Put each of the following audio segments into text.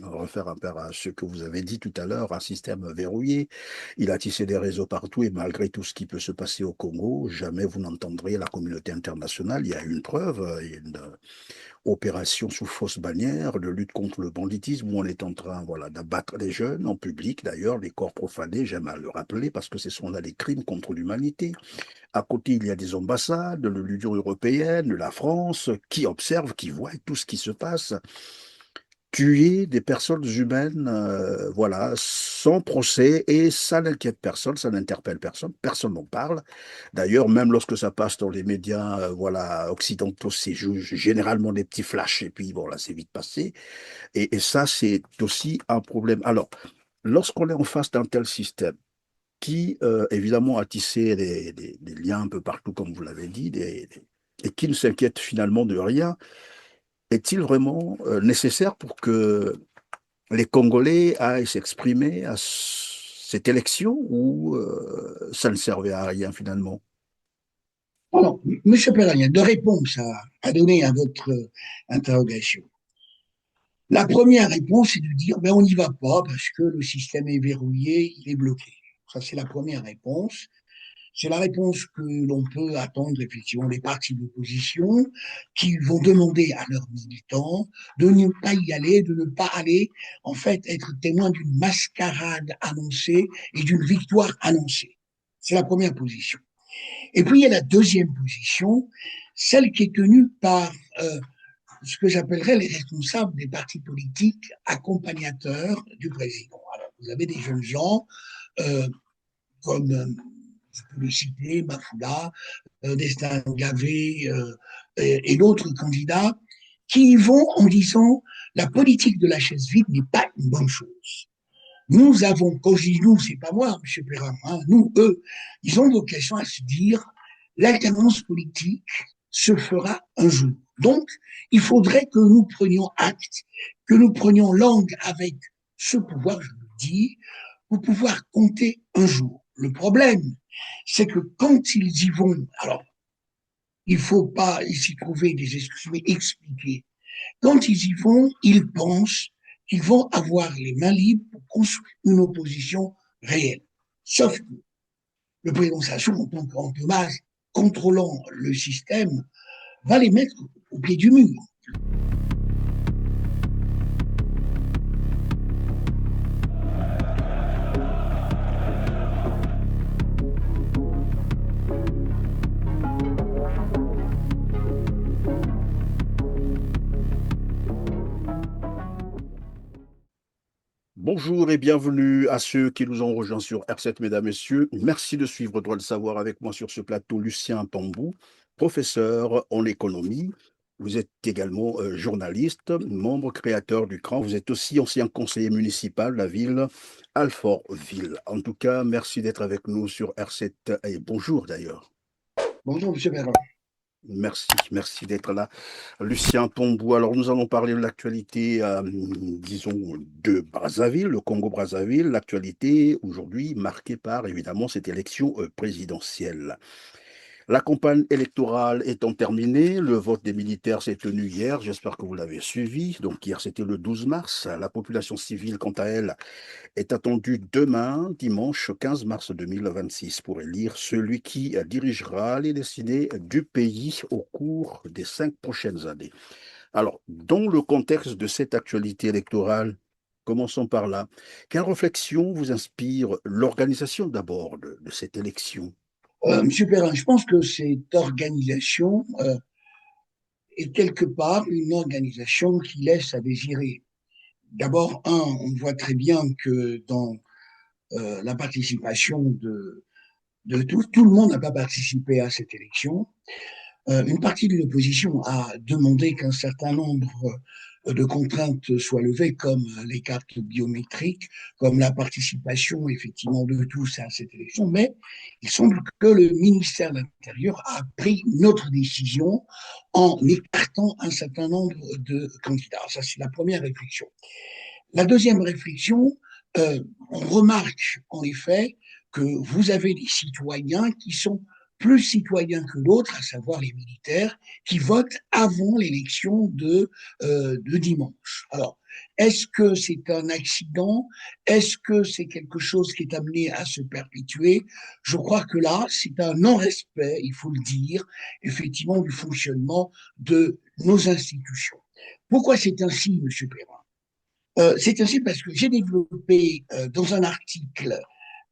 refaire un peu à ce que vous avez dit tout à l'heure, un système verrouillé. Il a tissé des réseaux partout et malgré tout ce qui peut se passer au Congo, jamais vous n'entendrez la communauté internationale. Il y a une preuve, une opération sous fausse bannière de lutte contre le banditisme où on est en train voilà, d'abattre les jeunes en public. D'ailleurs, les corps profanés, j'aime à le rappeler parce que ce sont là des crimes contre l'humanité. À côté, il y a des ambassades de l'Union européenne, de la France, qui observent, qui voient tout ce qui se passe. Tuer des personnes humaines, voilà, sans procès, et ça n'inquiète personne, ça n'interpelle personne, personne n'en parle. D'ailleurs, même lorsque ça passe dans les médias, voilà, occidentaux, c'est généralement des petits flashs, et puis bon, là, c'est vite passé. Et ça, c'est aussi un problème. Alors, lorsqu'on est en face d'un tel système, qui évidemment a tissé des liens un peu partout, comme vous l'avez dit, et qui ne s'inquiète finalement de rien, est-il vraiment nécessaire pour que les Congolais aillent s'exprimer à cette élection ou ça ne servait à rien finalement? Alors, Monsieur Perrin, il y a deux réponses à donner à votre interrogation. La première réponse, c'est de dire, ben, on n'y va pas parce que le système est verrouillé, il est bloqué. Ça, c'est la première réponse. C'est la réponse que l'on peut attendre effectivement des partis d'opposition qui vont demander à leurs militants de ne pas y aller, de ne pas aller, en fait, être témoin d'une mascarade annoncée et d'une victoire annoncée. C'est la première position. Et puis il y a la deuxième position, celle qui est tenue par ce que j'appellerais les responsables des partis politiques accompagnateurs du président. Alors, vous avez des jeunes gens comme je peux le citer, Mafoula, Destin Gavé et d'autres candidats qui y vont en disant la politique de la chaise vide n'est pas une bonne chose. Nous avons, quand je dis nous, c'est pas moi, M. Perrin, hein, nous, eux, ils ont vocation à se dire l'alternance politique se fera un jour. Donc, il faudrait que nous prenions acte, que nous prenions langue avec ce pouvoir, je le dis, pour pouvoir compter un jour. Le problème, c'est que quand ils y vont, alors, il ne faut pas s'y trouver des excuses, mais expliquer. Quand ils y vont, ils pensent qu'ils vont avoir les mains libres pour construire une opposition réelle. Sauf que le président Sassou, en tant qu'entomage contrôlant le système, va les mettre au pied du mur. Bonjour et bienvenue à ceux qui nous ont rejoints sur R7, mesdames, messieurs. Merci de suivre Droit de savoir avec moi sur ce plateau, Lucien Pambou, professeur en économie. Vous êtes également journaliste, membre créateur du CRAN. Vous êtes aussi ancien conseiller municipal de la ville Alfortville. En tout cas, merci d'être avec nous sur R7 et bonjour d'ailleurs. Bonjour, M. Perrin. Merci, merci d'être là. Lucien Tombou, alors nous allons parler de l'actualité, disons, de Brazzaville, le Congo-Brazzaville, l'actualité aujourd'hui marquée par, évidemment, cette élection présidentielle. La campagne électorale étant terminée, le vote des militaires s'est tenu hier, j'espère que vous l'avez suivi. Donc hier, c'était le 12 mars. La population civile, quant à elle, est attendue demain, dimanche 15 mars 2026, pour élire celui qui dirigera les destinées du pays au cours des 5 prochaines années. Alors, dans le contexte de cette actualité électorale, commençons par là. Quelle réflexion vous inspire l'organisation d'abord de cette élection? M. Perrin, je pense que cette organisation est quelque part une organisation qui laisse à désirer. D'abord, on voit très bien que dans la participation de tout le monde n'a pas participé à cette élection. Une partie de l'opposition a demandé qu'un certain nombre de contraintes soient levées, comme les cartes biométriques, comme la participation effectivement de tous à cette élection, mais il semble que le ministère de l'Intérieur a pris une autre décision en écartant un certain nombre de candidats. Ça, c'est la première réflexion. La deuxième réflexion, on remarque en effet que vous avez des citoyens qui sont plus citoyens que d'autres, à savoir les militaires, qui votent avant l'élection de dimanche. Alors, Est-ce que c'est un accident? Est-ce que c'est quelque chose qui est amené à se perpétuer? Je crois que là, c'est un non-respect, il faut le dire, effectivement, du fonctionnement de nos institutions. Pourquoi c'est ainsi, Monsieur Perrin? C'est ainsi parce que j'ai développé dans un article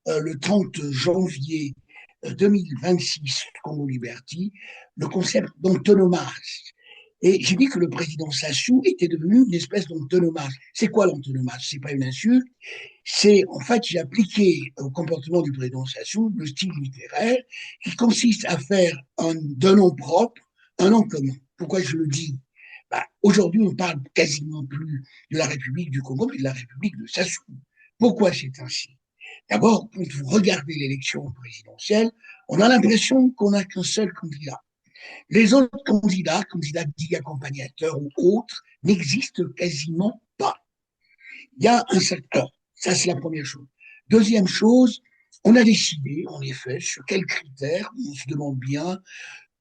le 30 janvier 2026, Congo Liberty, le concept d'antonomase. Et j'ai dit que le président Sassou était devenu une espèce d'antonomase. C'est quoi l'antonomase? C'est pas une insulte. C'est, en fait, j'ai appliqué au comportement du président Sassou le style littéraire qui consiste à faire d'un nom propre un nom commun. Pourquoi je le dis? Bah, aujourd'hui, on parle quasiment plus de la République du Congo, mais de la République de Sassou. Pourquoi c'est ainsi? D'abord, quand vous regardez l'élection présidentielle, on a l'impression qu'on n'a qu'un seul candidat. Les autres candidats dits accompagnateurs ou autres, n'existent quasiment pas. Il y a un secteur. Ça, c'est la première chose. Deuxième chose, on a décidé, en effet, sur quels critères, on se demande bien,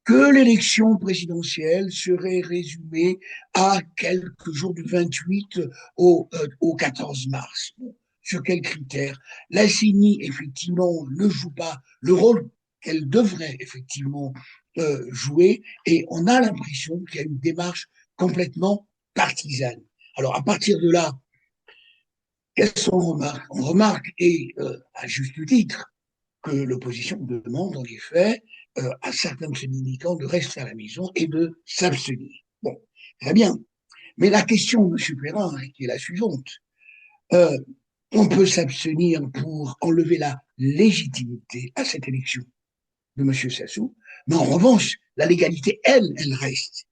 que l'élection présidentielle serait résumée à quelques jours du 28 au 14 mars. Bon, sur quels critères? La CENI, effectivement, ne joue pas le rôle qu'elle devrait effectivement jouer, et on a l'impression qu'il y a une démarche complètement partisane. Alors, à partir de là, qu'est-ce qu'on remarque? On remarque, et à juste titre, que l'opposition demande en effet à certains de ses militants de rester à la maison et de s'abstenir. Bon, très bien. Mais la question, M. Perrin, qui est la suivante, euh, on peut s'abstenir pour enlever la légitimité à cette élection de M. Sassou, mais en revanche, la légalité, elle reste.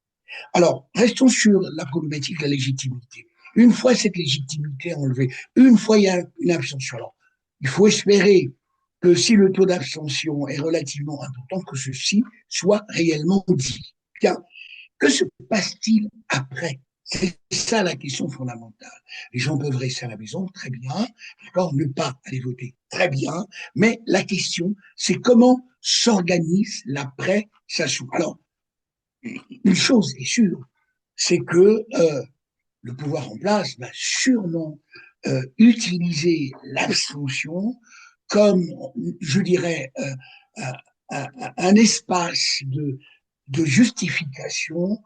Alors, restons sur la problématique de la légitimité. Une fois cette légitimité enlevée, une fois il y a une abstention, alors, il faut espérer que si le taux d'abstention est relativement important, que ceci soit réellement dit. Bien, que se passe-t-il après? C'est ça la question fondamentale. Les gens peuvent rester à la maison, très bien, d'accord, ne pas aller voter, très bien, mais la question, c'est comment s'organise l'après-Sassou. Alors, une chose est sûre, c'est que le pouvoir en place va sûrement utiliser l'abstention comme, je dirais, un espace de justification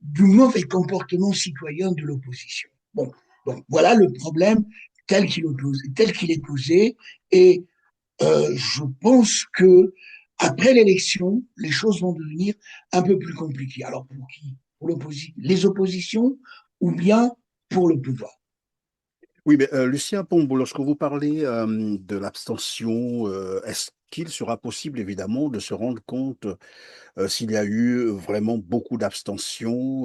du mauvais comportement citoyen de l'opposition. Bon, donc voilà le problème tel qu'il est posé, et je pense que après l'élection, les choses vont devenir un peu plus compliquées. Alors pour qui? Pour les oppositions ou bien pour le pouvoir? Oui, mais Lucien Pombo, lorsque vous parlez de l'abstention, est-ce qu'il sera possible, évidemment, de se rendre compte s'il y a eu vraiment beaucoup d'abstention,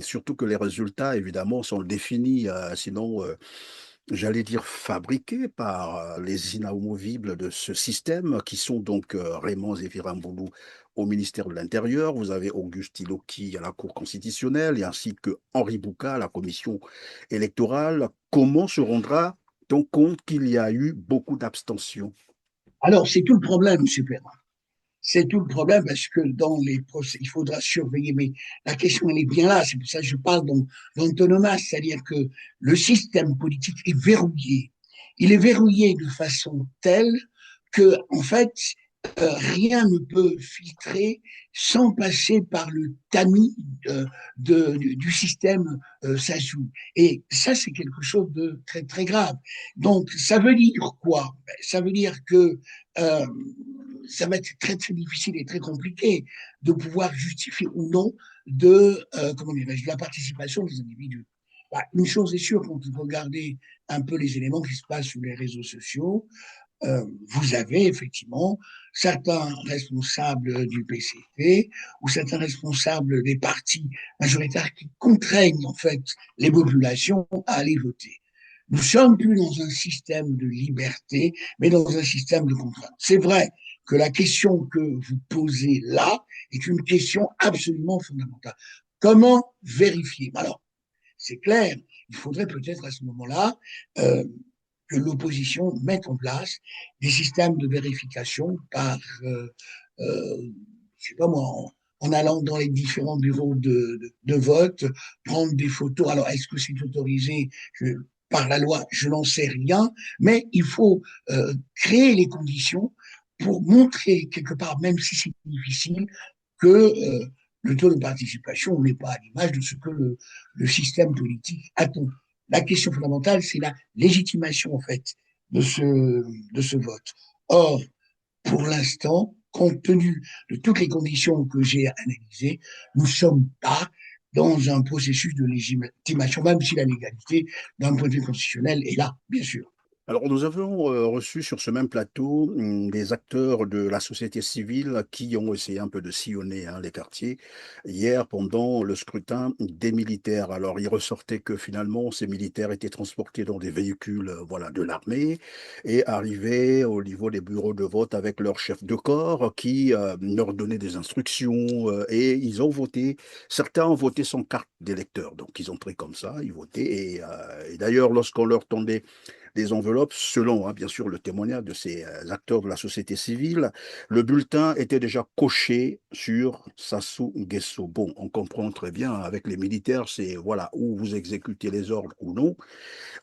surtout que les résultats, évidemment, sont définis, sinon j'allais dire fabriqués par les inamovibles de ce système, qui sont donc Raymond Zéphirine-Boulou au ministère de l'Intérieur, vous avez Auguste Iloki à la Cour constitutionnelle, et ainsi que Henri Bouca à la commission électorale. Comment se rendra-t-on compte qu'il y a eu beaucoup d'abstention? Alors, c'est tout le problème, M. Perrin. C'est tout le problème parce que dans les procès, il faudra surveiller, mais la question, elle est bien là. C'est pour ça que je parle d'antonomas, c'est-à-dire que le système politique est verrouillé. Il est verrouillé de façon telle que, en fait, rien ne peut filtrer sans passer par le tamis du système Sassou. Et ça, c'est quelque chose de très, très grave. Donc, ça veut dire quoi? Ça veut dire que euh, ça va être très, très difficile et très compliqué de pouvoir justifier ou non comment dirais-je, de la participation des individus. Bah, une chose est sûre, quand vous regardez un peu les éléments qui se passent sur les réseaux sociaux, vous avez effectivement certains responsables du PCP ou certains responsables des partis majoritaires qui contraignent en fait les populations à aller voter. Nous sommes plus dans un système de liberté, mais dans un système de contrainte. C'est vrai que la question que vous posez là est une question absolument fondamentale. Comment vérifier? Alors, c'est clair, il faudrait peut-être à ce moment-là euh, que l'opposition mette en place des systèmes de vérification par, je sais pas moi, en allant dans les différents bureaux de vote, prendre des photos. Alors, est-ce que c'est autorisé par la loi? Je n'en sais rien, mais il faut créer les conditions pour montrer quelque part, même si c'est difficile, que le taux de participation n'est pas à l'image de ce que le système politique attend. La question fondamentale, c'est la légitimation, en fait, de ce vote. Or, pour l'instant, compte tenu de toutes les conditions que j'ai analysées, nous ne sommes pas dans un processus de légitimation, même si la légalité, d'un point de vue constitutionnel, est là, bien sûr. Alors, nous avons reçu sur ce même plateau des acteurs de la société civile qui ont essayé un peu de sillonner les quartiers hier pendant le scrutin des militaires. Alors, il ressortait que finalement, ces militaires étaient transportés dans des véhicules voilà, de l'armée et arrivaient au niveau des bureaux de vote avec leur chef de corps qui leur donnait des instructions et ils ont voté. Certains ont voté sans carte d'électeur, donc ils ont pris comme ça, ils votaient. Et d'ailleurs, lorsqu'on leur tendait des enveloppes, selon bien sûr le témoignage de ces acteurs de la société civile. Le bulletin était déjà coché sur Sassou Nguesso. Bon, on comprend très bien, avec les militaires, c'est voilà, où vous exécutez les ordres ou non.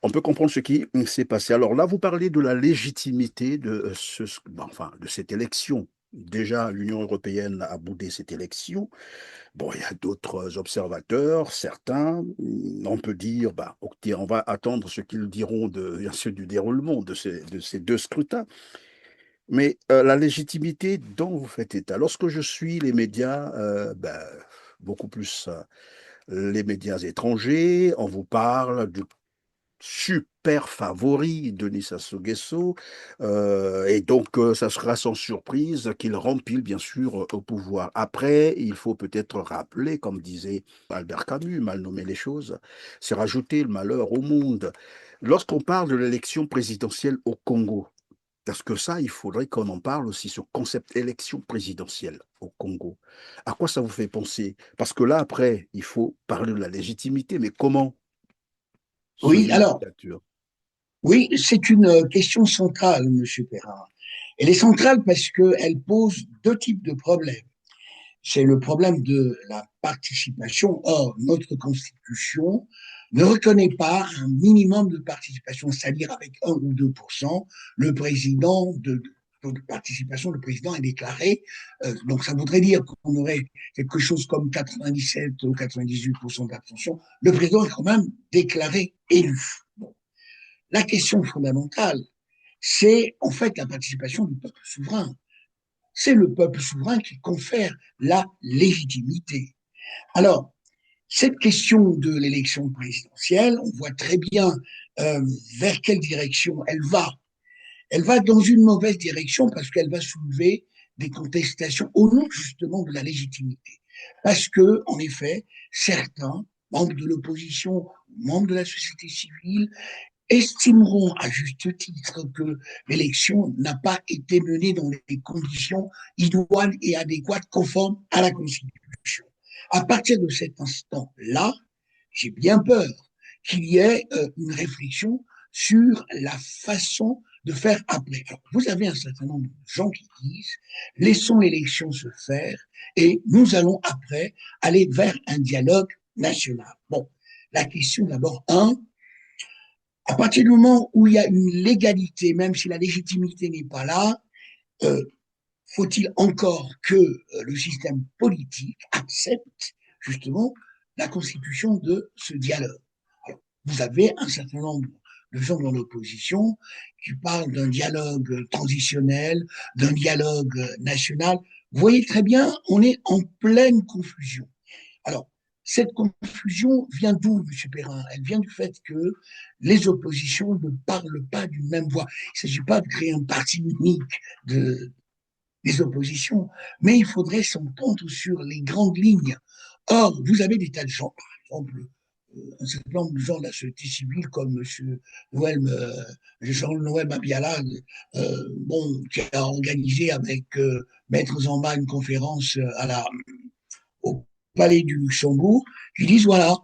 On peut comprendre ce qui s'est passé. Alors là, vous parlez de la légitimité enfin, de cette élection. Déjà, l'Union européenne a boudé cette élection. Bon, il y a d'autres observateurs, certains, on peut dire, bah, ok, on va attendre ce qu'ils diront bien sûr, du déroulement de ces deux scrutins. Mais la légitimité dont vous faites état, lorsque je suis les médias, bah, beaucoup plus les médias étrangers, on vous parle du super favori, Denis Sassou Nguesso, et donc ça sera sans surprise qu'il rempile bien sûr au pouvoir. Après, il faut peut-être rappeler, comme disait Albert Camus, mal nommer les choses, c'est rajouter le malheur au monde. Lorsqu'on parle de l'élection présidentielle au Congo, parce que ça, il faudrait qu'on en parle aussi, ce concept élection présidentielle au Congo. À quoi ça vous fait penser? Parce que là, après, il faut parler de la légitimité, mais comment? Oui, Selon la alors, dictature. oui, c'est une question centrale, Monsieur Perrin. Elle est centrale parce qu'elle pose deux types de problèmes. C'est le problème de la participation. Or, notre Constitution ne reconnaît pas un minimum de participation, c'est-à-dire avec 1 ou 2%, le président de participation, le président est déclaré. Donc, ça voudrait dire qu'on aurait quelque chose comme 97 ou 98% d'abstention. Le président est quand même déclaré élu. Bon. La question fondamentale, c'est en fait la participation du peuple souverain. C'est le peuple souverain qui confère la légitimité. Alors, cette question de l'élection présidentielle, on voit très bien vers quelle direction elle va. Elle va dans une mauvaise direction parce qu'elle va soulever des contestations au nom justement de la légitimité. Parce que, en effet, certains membres de l'opposition, membres de la société civile, estimeront à juste titre que l'élection n'a pas été menée dans les conditions idoines et adéquates conformes à la Constitution. À partir de cet instant-là, j'ai bien peur qu'il y ait une réflexion sur la façon de faire après. Alors, vous avez un certain nombre de gens qui disent laissons l'élection se faire et nous allons après aller vers un dialogue national. Bon, la question d'abord, à partir du moment où il y a une légalité, même si la légitimité n'est pas là, euh, faut-il encore que le système politique accepte justement la constitution de ce dialogue? Alors, vous avez un certain nombre de gens dans l'opposition qui parlent d'un dialogue transitionnel, d'un dialogue national. Vous voyez très bien, on est en pleine confusion. Alors, cette confusion vient d'où, M. Perrin? Elle vient du fait que les oppositions ne parlent pas d'une même voix. Il ne s'agit pas de créer un parti unique des oppositions, mais il faudrait s'entendre sur les grandes lignes. Or, vous avez des tas de gens, par exemple, un certain nombre de gens de la société civile comme M. Noël, Jean-Noël Mabiala, bon, qui a organisé avec Maître Zamba une conférence au Palais du Luxembourg, qui disent voilà,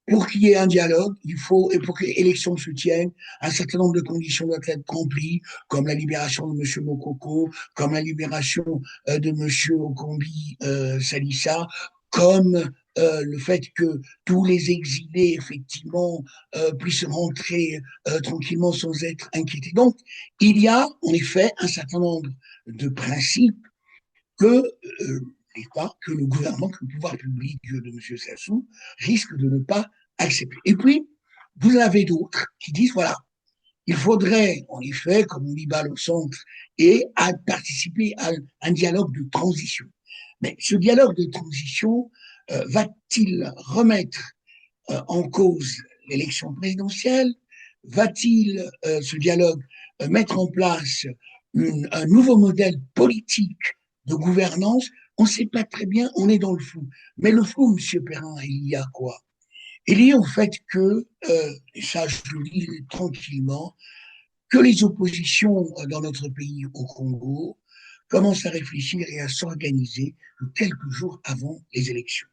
pour qu'il y ait un dialogue, il faut, et pour que l'élection se tienne, un certain nombre de conditions doivent être remplies, comme la libération de M. Mokoko, comme la libération de M. Okombi Salissa, comme le fait que tous les exilés, effectivement, puissent rentrer tranquillement sans être inquiétés. Donc, il y a, en effet, un certain nombre de principes que l'État, que le gouvernement, que le pouvoir public de M. Sassou risque de ne pas accepter. Et puis, vous en avez d'autres qui disent, voilà, il faudrait, en effet, comme on dit balle au centre, et à participer à un dialogue de transition. Mais ce dialogue de transition va-t-il remettre en cause l'élection présidentielle? Va-t-il, ce dialogue, mettre en place un nouveau modèle politique de gouvernance? On ne sait pas très bien, on est dans le flou. Mais le flou, M. Perrin, il y a quoi? Il y a au fait que, et ça je le dis tranquillement, que les oppositions dans notre pays au Congo commencent à réfléchir et à s'organiser quelques jours avant les élections.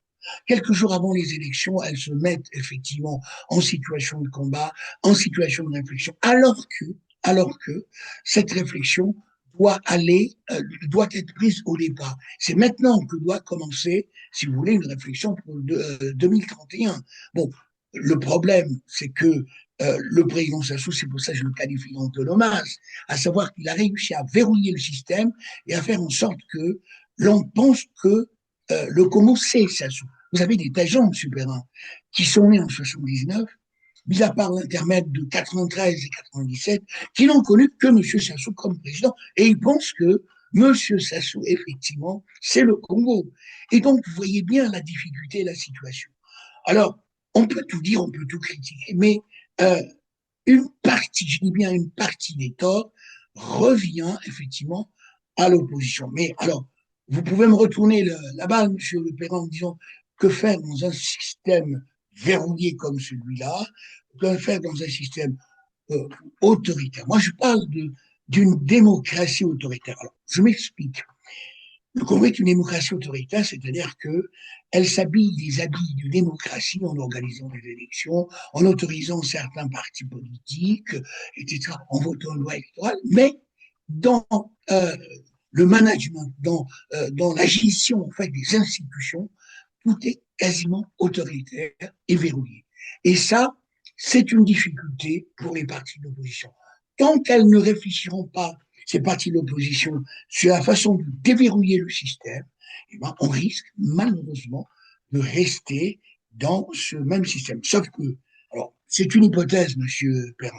Quelques jours avant les élections, elles se mettent effectivement en situation de combat, en situation de réflexion, alors que cette réflexion doit être prise au départ. C'est maintenant que doit commencer, si vous voulez, une réflexion pour 2031. Bon, le problème, c'est que le président Sassou, c'est pour ça que je le qualifie d'antonomase, à savoir qu'il a réussi à verrouiller le système et à faire en sorte que l'on pense que le Congo, c'est Sassou. Vous avez des agents, M. Perrin, qui sont nés en 79, mis à part l'intermède de 93 et 97, qui n'ont connu que M. Sassou comme président. Et ils pensent que M. Sassou, effectivement, c'est le Congo. Et donc, vous voyez bien la difficulté et la situation. Alors, on peut tout dire, on peut tout critiquer, mais euh, une partie, je dis bien une partie des torts, revient effectivement à l'opposition. Mais alors, vous pouvez me retourner la balle, monsieur Le Perrin, en disant que faire dans un système verrouillé comme celui-là, que faire dans un système euh, autoritaire. Moi, je parle d'une démocratie autoritaire. Alors, je m'explique. Le Congo est une démocratie autoritaire, c'est-à-dire que elle s'habille des habits de démocratie en organisant des élections, en autorisant certains partis politiques, etc., en votant une loi électorale, mais dans le management, dans la gestion en fait, des institutions, tout est quasiment autoritaire et verrouillé. Et ça, c'est une difficulté pour les partis d'opposition. Tant qu'elles ne réfléchiront pas, ces partis d'opposition, sur la façon de déverrouiller le système, eh ben, on risque malheureusement de rester dans ce même système. Sauf que, alors, c'est une hypothèse, Monsieur Perrin.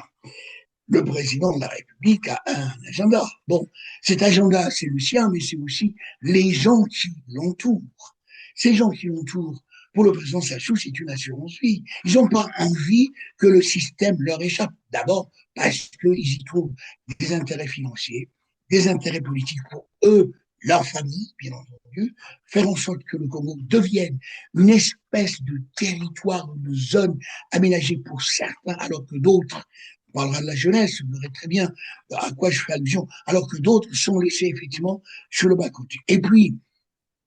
Le président de la République a un agenda. Bon, cet agenda, c'est le sien, mais c'est aussi les gens qui l'entourent. Ces gens qui l'entourent, pour le président Sassou, c'est une assurance vie. Ils n'ont pas envie que le système leur échappe. D'abord, parce qu'ils y trouvent des intérêts financiers, des intérêts politiques pour eux, leur famille, bien entendu, faire en sorte que le Congo devienne une espèce de territoire, de zone aménagée pour certains, alors que d'autres, on parlera de la jeunesse, vous verrez très bien à quoi je fais allusion, alors que d'autres sont laissés effectivement sur le bas-côté. Et puis,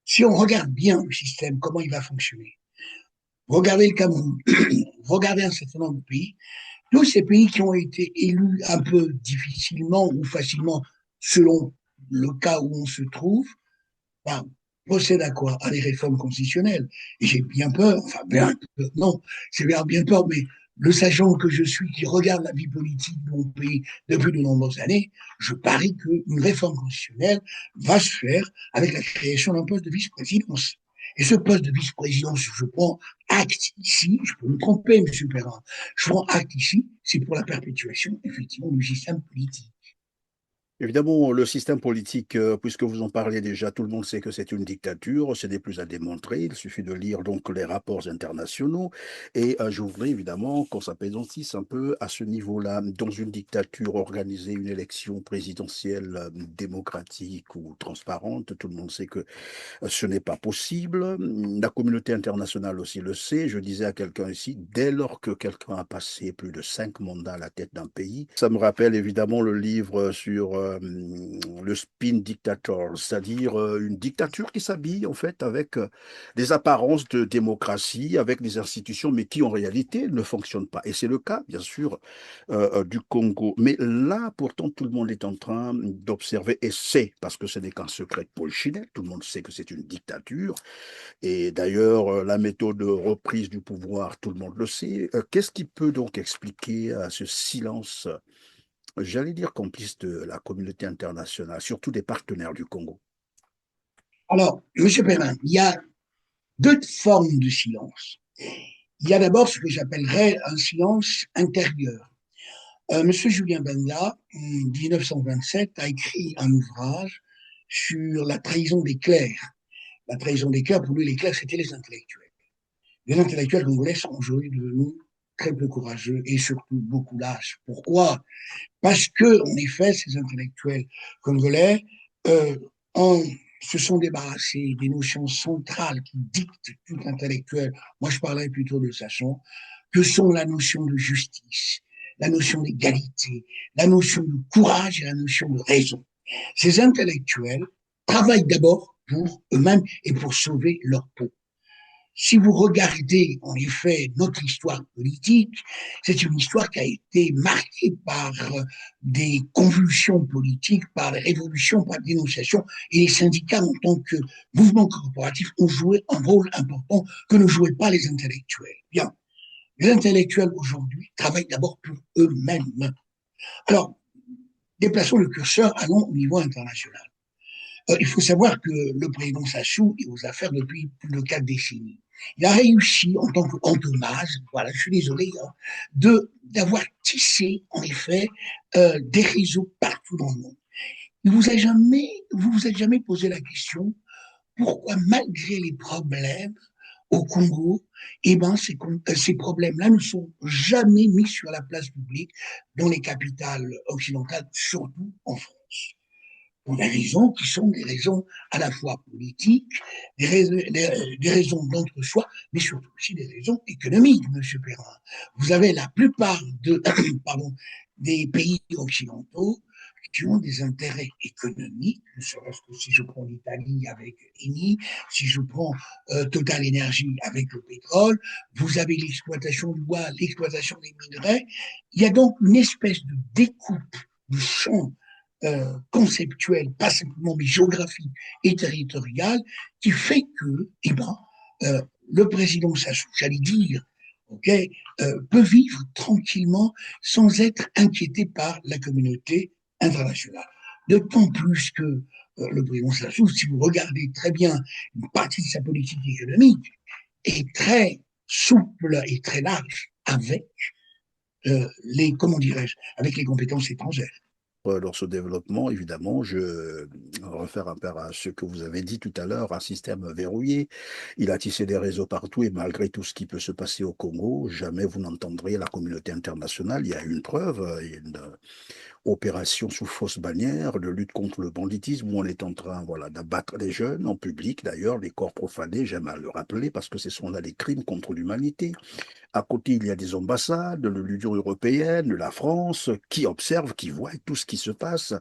si on regarde bien le système, comment il va fonctionner, regardez le Cameroun, regardez un certain nombre de pays, tous ces pays qui ont été élus un peu difficilement ou facilement selon le cas où on se trouve, ben, procèdent à quoi? À des réformes constitutionnelles. Et j'ai bien peur, enfin bien peur, non, c'est bien peur, mais le sachant que je suis qui regarde la vie politique de mon pays depuis de nombreuses années, je parie qu'une réforme constitutionnelle va se faire avec la création d'un poste de vice-présidence. Et ce poste de vice-présidence, je prends acte ici, je peux me tromper, M. Perrin, je prends acte ici, c'est pour la perpétuation, effectivement, du système politique. Évidemment, le système politique, puisque vous en parlez déjà, tout le monde sait que c'est une dictature, ce n'est plus à démontrer, il suffit de lire donc les rapports internationaux, et je voudrais évidemment qu'on s'apaisantisse un peu à ce niveau-là. Dans une dictature, organiser une élection présidentielle démocratique ou transparente, tout le monde sait que ce n'est pas possible. La communauté internationale aussi le sait. Je disais à quelqu'un ici, dès lors que quelqu'un a passé plus de 5 mandats à la tête d'un pays, ça me rappelle évidemment le livre sur le spin dictator, c'est-à-dire une dictature qui s'habille en fait avec des apparences de démocratie, avec des institutions, mais qui en réalité ne fonctionnent pas. Et c'est le cas, bien sûr, du Congo. Mais là, pourtant, tout le monde est en train d'observer, et sait, parce que ce n'est qu'un secret de Polichinelle, tout le monde sait que c'est une dictature. Et d'ailleurs, la méthode de reprise du pouvoir, tout le monde le sait. Qu'est-ce qui peut donc expliquer ce silence, j'allais dire complice de la communauté internationale, surtout des partenaires du Congo? Alors, Monsieur Perrin, il y a deux formes de silence. Il y a d'abord ce que j'appellerais un silence intérieur. Monsieur Julien Benga, en 1927, a écrit un ouvrage sur la trahison des clercs. La trahison des clercs, pour lui, les clercs, c'était les intellectuels. Les intellectuels congolais sont aujourd'hui devenus très peu courageux et surtout beaucoup lâches. Pourquoi? Parce que, en effet, ces intellectuels congolais euh, ont, se sont débarrassés des notions centrales qui dictent tout intellectuel. Moi, je parlais plutôt de façon que sont la notion de justice, la notion d'égalité, la notion de courage et la notion de raison. Ces intellectuels travaillent d'abord pour eux-mêmes et pour sauver leur peau. Si vous regardez en effet notre histoire politique, c'est une histoire qui a été marquée par des convulsions politiques, par des révolutions, par des dénonciations, et les syndicats en tant que mouvement corporatif ont joué un rôle important que ne jouaient pas les intellectuels. Bien, les intellectuels aujourd'hui travaillent d'abord pour eux-mêmes. Alors, déplaçons le curseur, allons au niveau international. Il faut savoir que le président Sassou est aux affaires depuis plus de 4 décennies. Il a réussi, en tant qu'entomase, voilà, je suis désolé, hein, d'avoir tissé, en effet, des réseaux partout dans le monde. Vous vous êtes jamais posé la question pourquoi, malgré les problèmes au Congo, eh ben, ces problèmes-là ne sont jamais mis sur la place publique dans les capitales occidentales, surtout en France pour des raisons qui sont des raisons à la fois politiques, des raisons d'entre-soi, mais surtout aussi des raisons économiques, M. Perrin. Vous avez la plupart pardon, des pays occidentaux qui ont des intérêts économiques, ne serait-ce que si je prends l'Italie avec Eni, si je prends Total Energy avec le pétrole, vous avez l'exploitation du bois, l'exploitation des minerais. Il y a donc une espèce de découpe du champ conceptuelle, pas simplement mais géographique et territoriale, qui fait que, eh ben, le président Sassou, j'allais dire, peut vivre tranquillement sans être inquiété par la communauté internationale. D'autant plus que le président Sassou, si vous regardez très bien une partie de sa politique économique, est très souple et très large avec comment dirais-je, avec les compétences étrangères. Dans ce développement, évidemment, je réfère un peu à ce que vous avez dit tout à l'heure, un système verrouillé. Il a tissé des réseaux partout et malgré tout ce qui peut se passer au Congo, jamais vous n'entendrez la communauté internationale. Il y a une preuve, une opération sous fausse bannière de lutte contre le banditisme où on est en train, voilà, d'abattre les jeunes en public. D'ailleurs, les corps profanés, j'aime à le rappeler parce que ce sont là des crimes contre l'humanité. À côté, il y a des ambassades de l'Union européenne, de la France, qui observent, qui voient tout ce qui se passe.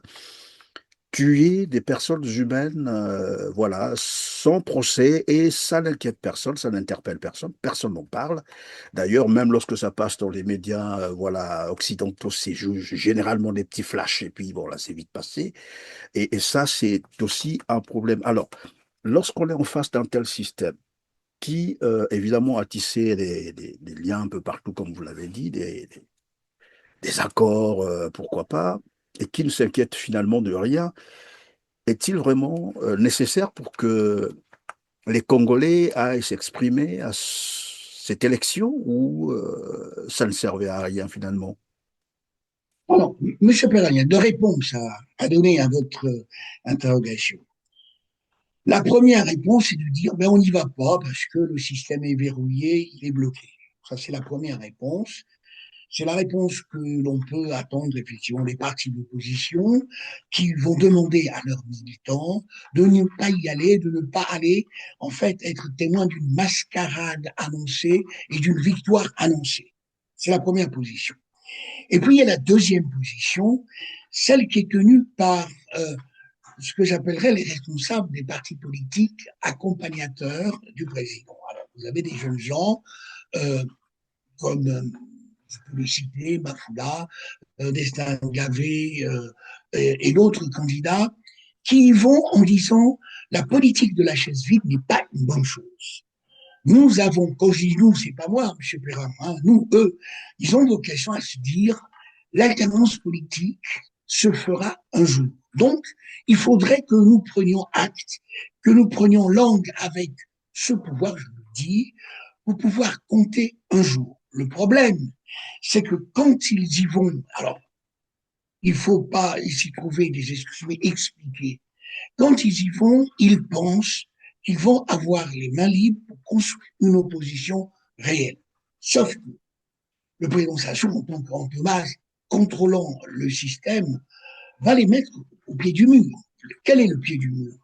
Tuer des personnes humaines, voilà, sans procès, et ça n'inquiète personne, ça n'interpelle personne, personne n'en parle. D'ailleurs, même lorsque ça passe dans les médias, voilà, occidentaux, c'est généralement des petits flashs, et puis bon, là, c'est vite passé. Et ça, c'est aussi un problème. Alors, lorsqu'on est en face d'un tel système, qui évidemment a tissé des liens un peu partout, comme vous l'avez dit, des accords, pourquoi pas, et qui ne s'inquiète finalement de rien, est-il vraiment nécessaire pour que les Congolais aillent s'exprimer à cette élection ou ça ne servait à rien finalement? Alors, M. Perragna, deux réponses à donner à votre interrogation. La première réponse est de dire ben, on n'y va pas parce que le système est verrouillé, il est bloqué. Ça, c'est la première réponse. C'est la réponse que l'on peut attendre effectivement des partis d'opposition qui vont demander à leurs militants de ne pas y aller, de ne pas aller, en fait, être témoin d'une mascarade annoncée et d'une victoire annoncée. C'est la première position. Et puis, il y a la deuxième position celle qui est tenue par ce que j'appellerais les responsables des partis politiques accompagnateurs du président. Alors, vous avez des jeunes gens comme, je peux le citer, Mafoula, Destin Gavé et d'autres candidats qui y vont en disant la politique de la chaise vide n'est pas une bonne chose. Nous avons, quand je dis nous, c'est pas moi, M. Perrin, hein, nous, eux, ils ont vocation à se dire l'alternance politique se fera un jour. Donc, il faudrait que nous prenions acte, que nous prenions langue avec ce pouvoir, je le dis, pour pouvoir compter un jour. Le problème, c'est que quand ils y vont, alors, il ne faut pas s'y trouver des excuses, mais expliquer. Quand ils y vont, ils pensent qu'ils vont avoir les mains libres pour construire une opposition réelle. Sauf que le président Sassou, en tant qu'entomage contrôlant le système, va les mettre au pied du mur. Quel est le pied du mur?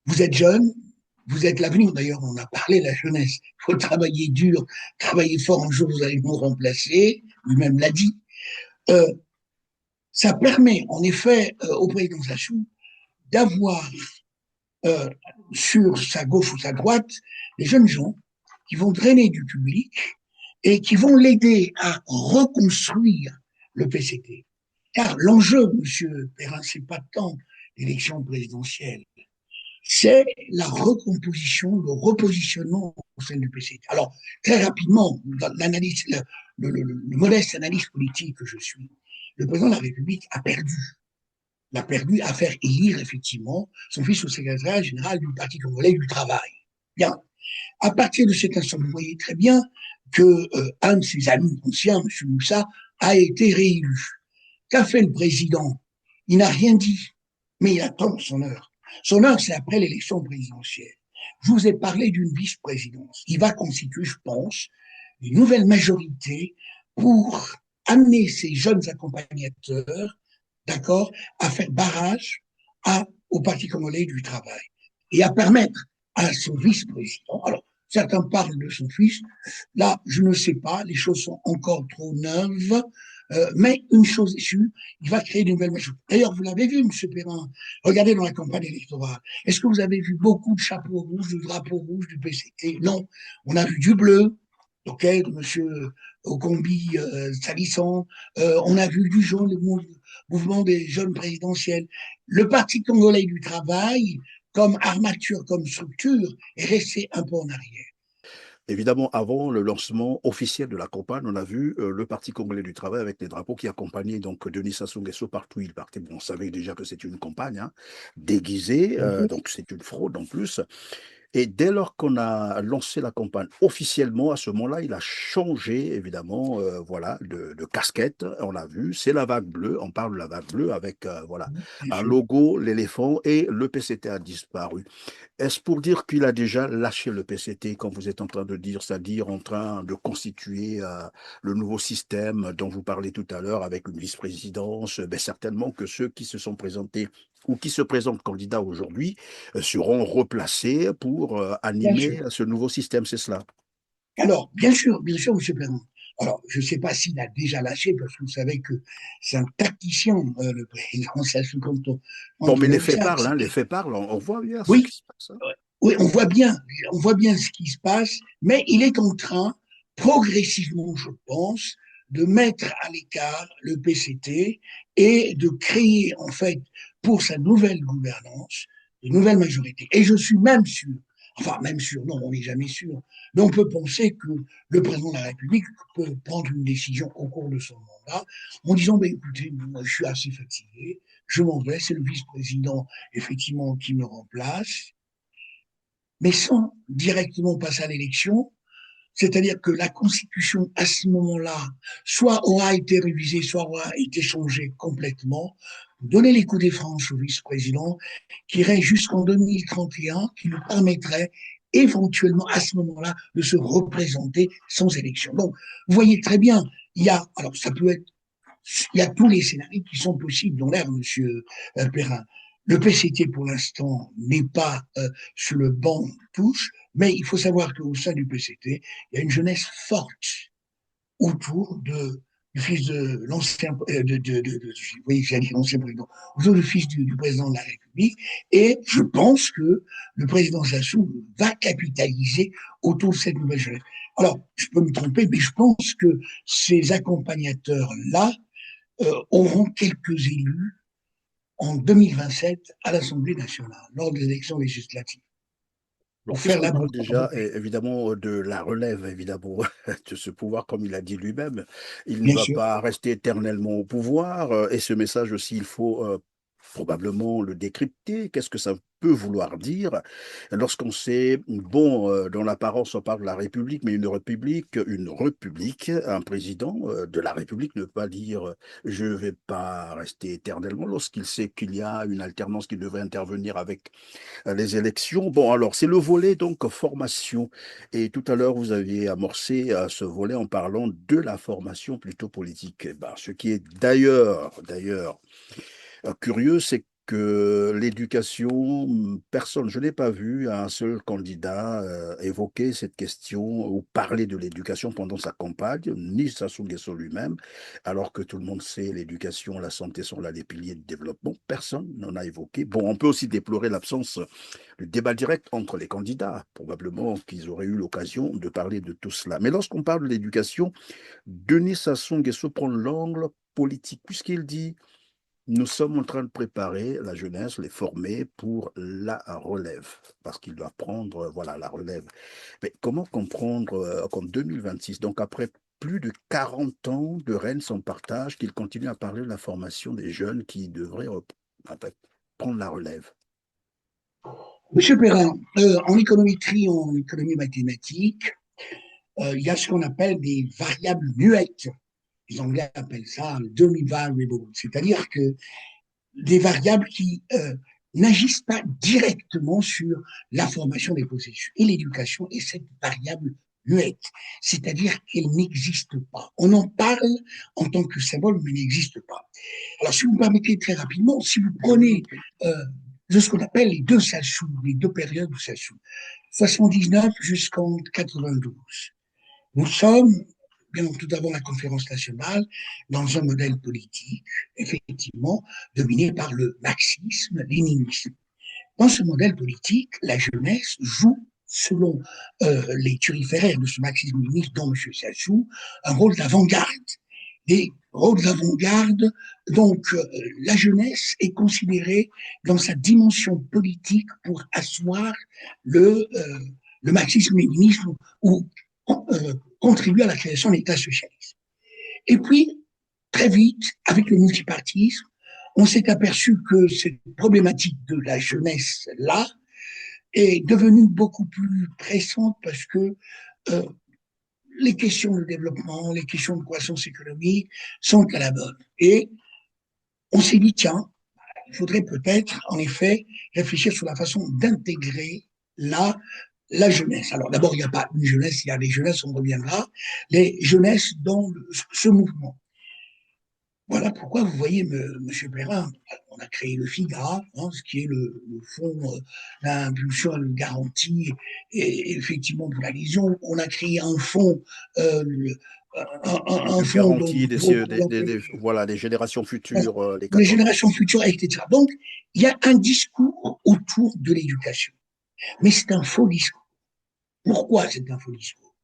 Vous êtes jeune, vous êtes l'avenir. D'ailleurs, on a parlé de la jeunesse. Il faut travailler dur, travailler fort. Un jour, vous allez nous remplacer. Lui-même l'a dit. Ça permet, en effet, au président Sassou d'avoir euh, sur sa gauche ou sa droite des jeunes gens qui vont drainer du public et qui vont l'aider à reconstruire le PCT. Car l'enjeu, Monsieur Perrin, c'est pas tant l'élection présidentielle, c'est la recomposition, le repositionnement au sein du PCT. Alors, très rapidement, dans l'analyse, le modeste analyse politique que je suis, le président de la République a perdu. L'a perdu à faire élire effectivement son fils au secrétaire général du Parti congolais du travail. Bien. À partir de cet instant, vous voyez très bien que un de ses amis anciens, M. Moussa, a été réélu. Qu'a fait le président? Il n'a rien dit, mais il attend son heure. Son heure, c'est après l'élection présidentielle. Je vous ai parlé d'une vice-présidence. Il va constituer, je pense, une nouvelle majorité pour amener ces jeunes accompagnateurs, d'accord, à faire barrage au Parti congolais du travail et à permettre à son vice-président. Alors, certains parlent de son fils. Là, je ne sais pas, les choses sont encore trop neuves. Mais une chose est sûre, il va créer de nouvelles majorités. D'ailleurs, vous l'avez vu, M. Perrin, regardez dans la campagne électorale. Est-ce que vous avez vu beaucoup de chapeaux rouges, de drapeaux rouges du PCT? Non. On a vu du bleu, ok, de M. Okombi salissant. On a vu du jaune, le mouvement des jeunes présidentiels. Le Parti congolais du travail, comme armature, comme structure, est resté un peu en arrière. Évidemment, avant le lancement officiel de la campagne, on a vu le Parti congolais du travail avec les drapeaux qui accompagnaient donc Denis Sassou Nguesso partout où il partait. Bon, on savait déjà que c'est une campagne hein, déguisée, donc c'est une fraude en plus. Et dès lors qu'on a lancé la campagne officiellement, à ce moment-là, il a changé, évidemment, voilà, de casquette. On l'a vu, c'est la vague bleue. On parle de la vague bleue avec, voilà, Bien un sûr. logo, l'éléphant, et le PCT a disparu. Est-ce pour dire qu'il a déjà lâché le PCT, comme vous êtes en train de dire, c'est-à-dire en train de constituer le nouveau système dont vous parlez tout à l'heure avec une vice-présidence? Ben, certainement que ceux qui se sont présentés ou qui se présentent candidats aujourd'hui seront replacés pour Bien sûr. animer ce nouveau système, c'est cela? Alors, bien sûr, M. Perrin. Alors, je ne sais pas s'il a déjà lâché, parce que vous savez que c'est un tacticien, le président Sassou, Bon, quand mais on les faits observe. parlent, hein, les faits parlent, on voit bien ce qui Oui, se passe. Hein. oui, on voit bien ce qui se passe, mais il est en train, progressivement, je pense, de mettre à l'écart le PCT et de créer, en fait, pour sa nouvelle gouvernance, une nouvelle majorité. Et je suis même sûr, enfin, même sûr, non, on n'est jamais sûr, mais on peut penser que le président de la République peut prendre une décision au cours de son mandat en disant, ben, écoutez, moi, je suis assez fatigué, je m'en vais, c'est le vice-président, effectivement, qui me remplace, mais sans directement passer à l'élection, c'est-à-dire que la Constitution, à ce moment-là, soit aura été révisée, soit aura été changée complètement, donner les coups des franches au vice-président, qui irait jusqu'en 2031, qui nous permettrait éventuellement, à ce moment-là, de se représenter sans élection. Donc, vous voyez très bien, il y a, alors ça peut être, il y a tous les scénarios qui sont possibles dans l'air, Monsieur Perrin. Le PCT, pour l'instant, n'est pas sur le banc de touche, mais il faut savoir qu'au sein du PCT, il y a une jeunesse forte autour du fils de l'ancien, oui, j'allais dire l'ancien président, plutôt le fils du président de la République. Et je pense que le président Sassou va capitaliser autour de cette nouvelle jeunesse. Alors, je peux me tromper, mais je pense que ces accompagnateurs-là auront quelques élus en 2027 à l'Assemblée nationale, lors des élections législatives, Alors, pour faire puisqu'on la parle boucle déjà, européenne, évidemment, de la relève, évidemment, de ce pouvoir, comme il a dit lui-même, il ne bien va sûr. pas rester éternellement au pouvoir. Et ce message aussi, il faut probablement le décrypter. Qu'est-ce que ça peut vouloir dire lorsqu'on sait, bon, dans l'apparence, on parle de la République, mais une république, un président de la République ne peut pas dire je ne vais pas rester éternellement lorsqu'il sait qu'il y a une alternance qui devrait intervenir avec les élections. Bon, alors, c'est le volet, donc, formation. Et tout à l'heure, vous aviez amorcé ce volet en parlant de la formation plutôt politique. Eh ben, ce qui est d'ailleurs, curieux, c'est que l'éducation, personne, je n'ai pas vu un seul candidat évoquer cette question ou parler de l'éducation pendant sa campagne, ni Sassou Nguesso lui-même, alors que tout le monde sait l'éducation, la santé sont là les piliers du développement. Personne n'en a évoqué. Bon, on peut aussi déplorer l'absence du débat direct entre les candidats. Probablement qu'ils auraient eu l'occasion de parler de tout cela. Mais lorsqu'on parle de l'éducation, Denis Sassou Nguesso prend l'angle politique, puisqu'il dit nous sommes en train de préparer la jeunesse, les former pour la relève, parce qu'ils doivent prendre voilà, la relève. Mais comment comprendre qu'en 2026, donc après plus de 40 ans de règne sans partage, qu'ils continuent à parler de la formation des jeunes qui devraient prendre la relève? Monsieur Perrin, en économétrie, en économie mathématique, il y a ce qu'on appelle des variables muettes. Les Anglais appellent ça demi-variable, c'est-à-dire que des variables qui n'agissent pas directement sur la formation des processus. Et l'éducation est cette variable muette, c'est-à-dire qu'elle n'existe pas. On en parle en tant que symbole, mais n'existe pas. Alors, si vous me permettez très rapidement, si vous Je vous en prenez prie. de ce qu'on appelle les deux Sassou, les deux périodes de Sassou, 79 jusqu'en 92. Nous sommes, bien tout avant la conférence nationale, dans un modèle politique, effectivement, dominé par le marxisme, léninisme. Dans ce modèle politique, la jeunesse joue, selon les turiféraires de ce marxisme-léninisme, dont M. Sassou, un rôle d'avant-garde. Des rôles d'avant-garde, donc la jeunesse est considérée dans sa dimension politique pour asseoir le marxisme-léninisme ou contribuer à la création de l'État socialiste. Et puis, très vite, avec le multipartisme, on s'est aperçu que cette problématique de la jeunesse-là est devenue beaucoup plus pressante parce que euh, les questions de développement, les questions de croissance économique sont à la mode. Et on s'est dit, tiens, il faudrait peut-être, en effet, réfléchir sur la façon d'intégrer la jeunesse. Alors d'abord, il n'y a pas une jeunesse, il y a les jeunesses, on reviendra, les jeunesses dans ce mouvement. Voilà pourquoi vous voyez, Monsieur Perrin, on a créé le FIGA, hein, ce qui est le fonds d'impulsion et de garantie, et effectivement pour la lésion. On a créé un fonds, un De fonds donc garantie pour l'employé, voilà, des générations futures, les pour les 14. générations futures, etc. Donc, il y a un discours autour de l'éducation, mais c'est un faux discours. Pourquoi c'est un faux discours?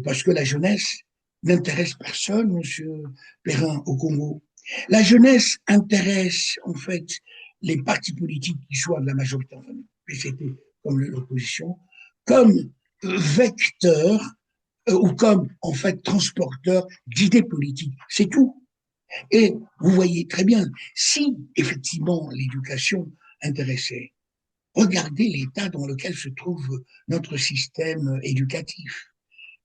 Parce que la jeunesse n'intéresse personne, Monsieur Perrin, au Congo. La jeunesse intéresse en fait les partis politiques qui soient de la majorité, enfin, PCT comme l'opposition, comme vecteurs ou comme en fait transporteurs d'idées politiques. C'est tout. Et vous voyez très bien, si effectivement l'éducation intéressait, regardez l'état dans lequel se trouve notre système éducatif.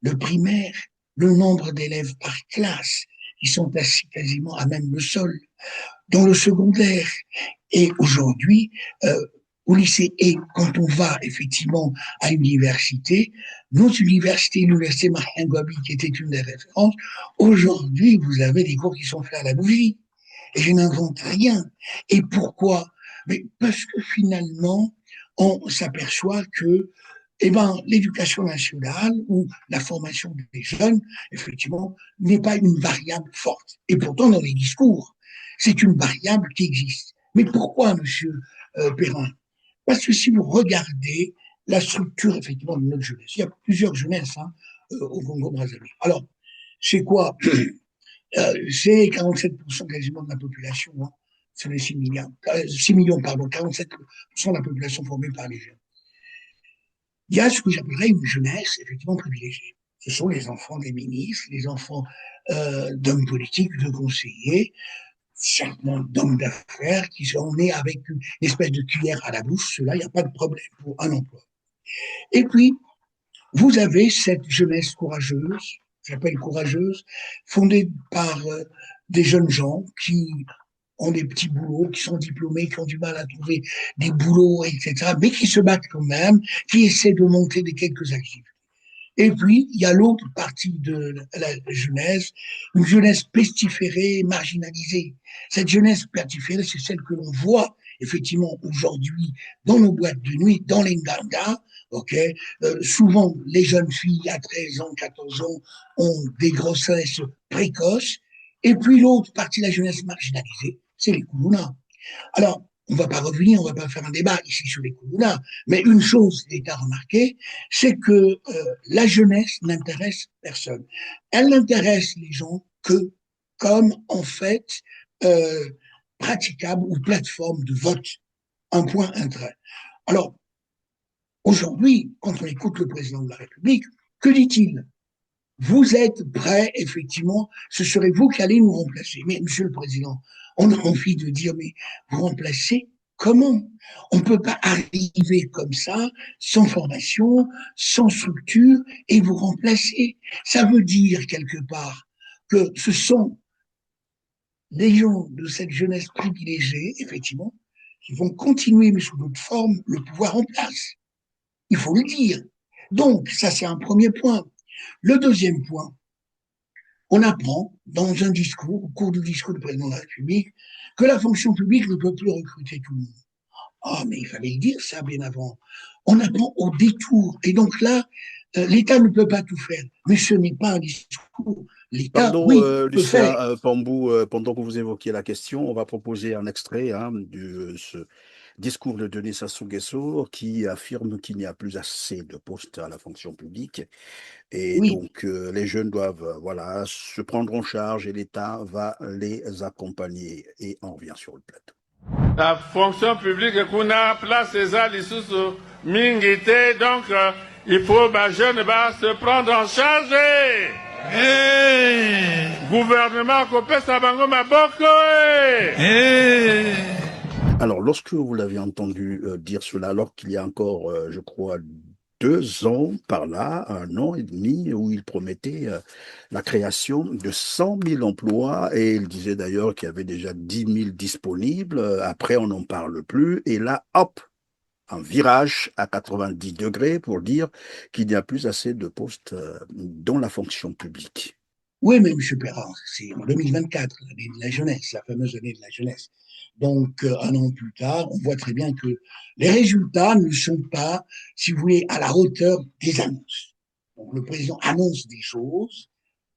Le primaire, le nombre d'élèves par classe qui sont assis quasiment à même le sol. Dans le secondaire, et aujourd'hui, au lycée, et quand on va effectivement à l'université, nos universités, l'université Marien Gobi, qui était une des références, aujourd'hui, vous avez des cours qui sont faits à la bougie. Et je n'invente rien. Et pourquoi? Mais parce que finalement, on s'aperçoit que eh ben, l'éducation nationale ou la formation des jeunes, effectivement, n'est pas une variable forte. Et pourtant, dans les discours, c'est une variable qui existe. Mais pourquoi, monsieur Perrin? Parce que si vous regardez la structure, effectivement, de notre jeunesse, il y a plusieurs jeunesses hein, au Congo-Brazzaville. Alors, c'est quoi c'est 47% quasiment de la population, hein, sur les 6 milliards, 6 millions, pardon, 47% de la population formée par les jeunes. Il y a ce que j'appellerais une jeunesse effectivement privilégiée. Ce sont les enfants des ministres, les enfants d'hommes politiques, de conseillers, certains d'hommes d'affaires qui sont nés avec une espèce de cuillère à la bouche. Cela, il n'y a pas de problème pour un emploi. Et puis, vous avez cette jeunesse courageuse, j'appelle courageuse, fondée par des jeunes gens qui ont des petits boulots, qui sont diplômés, qui ont du mal à trouver des boulots, etc., mais qui se battent quand même, qui essaient de monter des quelques actifs. Et puis, il y a l'autre partie de la jeunesse, une jeunesse pestiférée, marginalisée. Cette jeunesse pestiférée, c'est celle que l'on voit effectivement aujourd'hui dans nos boîtes de nuit, dans les ngangas. Okay, souvent, les jeunes filles à 13 ans, 14 ans ont des grossesses précoces. Et puis l'autre partie de la jeunesse marginalisée, c'est les koulounas. Alors, on ne va pas revenir, on ne va pas faire un débat ici sur les koulounas, mais une chose est à remarquer, c'est que la jeunesse n'intéresse personne. Elle n'intéresse les gens que comme, en fait, euh, praticable ou plateforme de vote. Un point, un trait. Alors, aujourd'hui, quand on écoute le président de la République, que dit-il? Vous êtes prêt, effectivement, ce serait vous qui allez nous remplacer. Mais, monsieur le président, on a envie de dire, mais vous remplacez comment? On ne peut pas arriver comme ça, sans formation, sans structure, et vous remplacer. Ça veut dire, quelque part, que ce sont les gens de cette jeunesse privilégiée, effectivement, qui vont continuer, mais sous d'autres formes, le pouvoir en place. Il faut le dire. Donc, ça, c'est un premier point. Le deuxième point, on apprend dans un discours, au cours du discours du président de la République, que la fonction publique ne peut plus recruter tout le monde. Ah, mais il fallait le dire ça bien avant. On apprend au détour. Et donc là, l'État ne peut pas tout faire. Mais ce n'est pas un discours. L'État, Pardon, oui, peut Lucien faire. Pambou, pendant que vous évoquiez la question, on va proposer un extrait hein, de ce discours de Denis Sassou Nguesso qui affirme qu'il n'y a plus assez de postes à la fonction publique et Oui. donc les jeunes doivent voilà, se prendre en charge et l'État va les accompagner. Et on revient sur le plateau. La fonction publique kuna place eza lisusu mingi te donc il faut ba jeune ba se prendre en charge. Hey! Gouvernement kopesa bango maboko. Hey! Alors, lorsque vous l'avez entendu dire cela, alors qu'il y a encore, je crois, 2 ans par là, 1 an et demi, où il promettait la création de 100 000 emplois, et il disait d'ailleurs qu'il y avait déjà 10 000 disponibles. Après, on n'en parle plus, et là, hop, un virage à 90 degrés pour dire qu'il n'y a plus assez de postes dans la fonction publique. Oui, mais M. Perrin, c'est en 2024, l'année de la jeunesse, la fameuse année de la jeunesse. Donc, un an plus tard, on voit très bien que les résultats ne sont pas, si vous voulez, à la hauteur des annonces. Donc, le président annonce des choses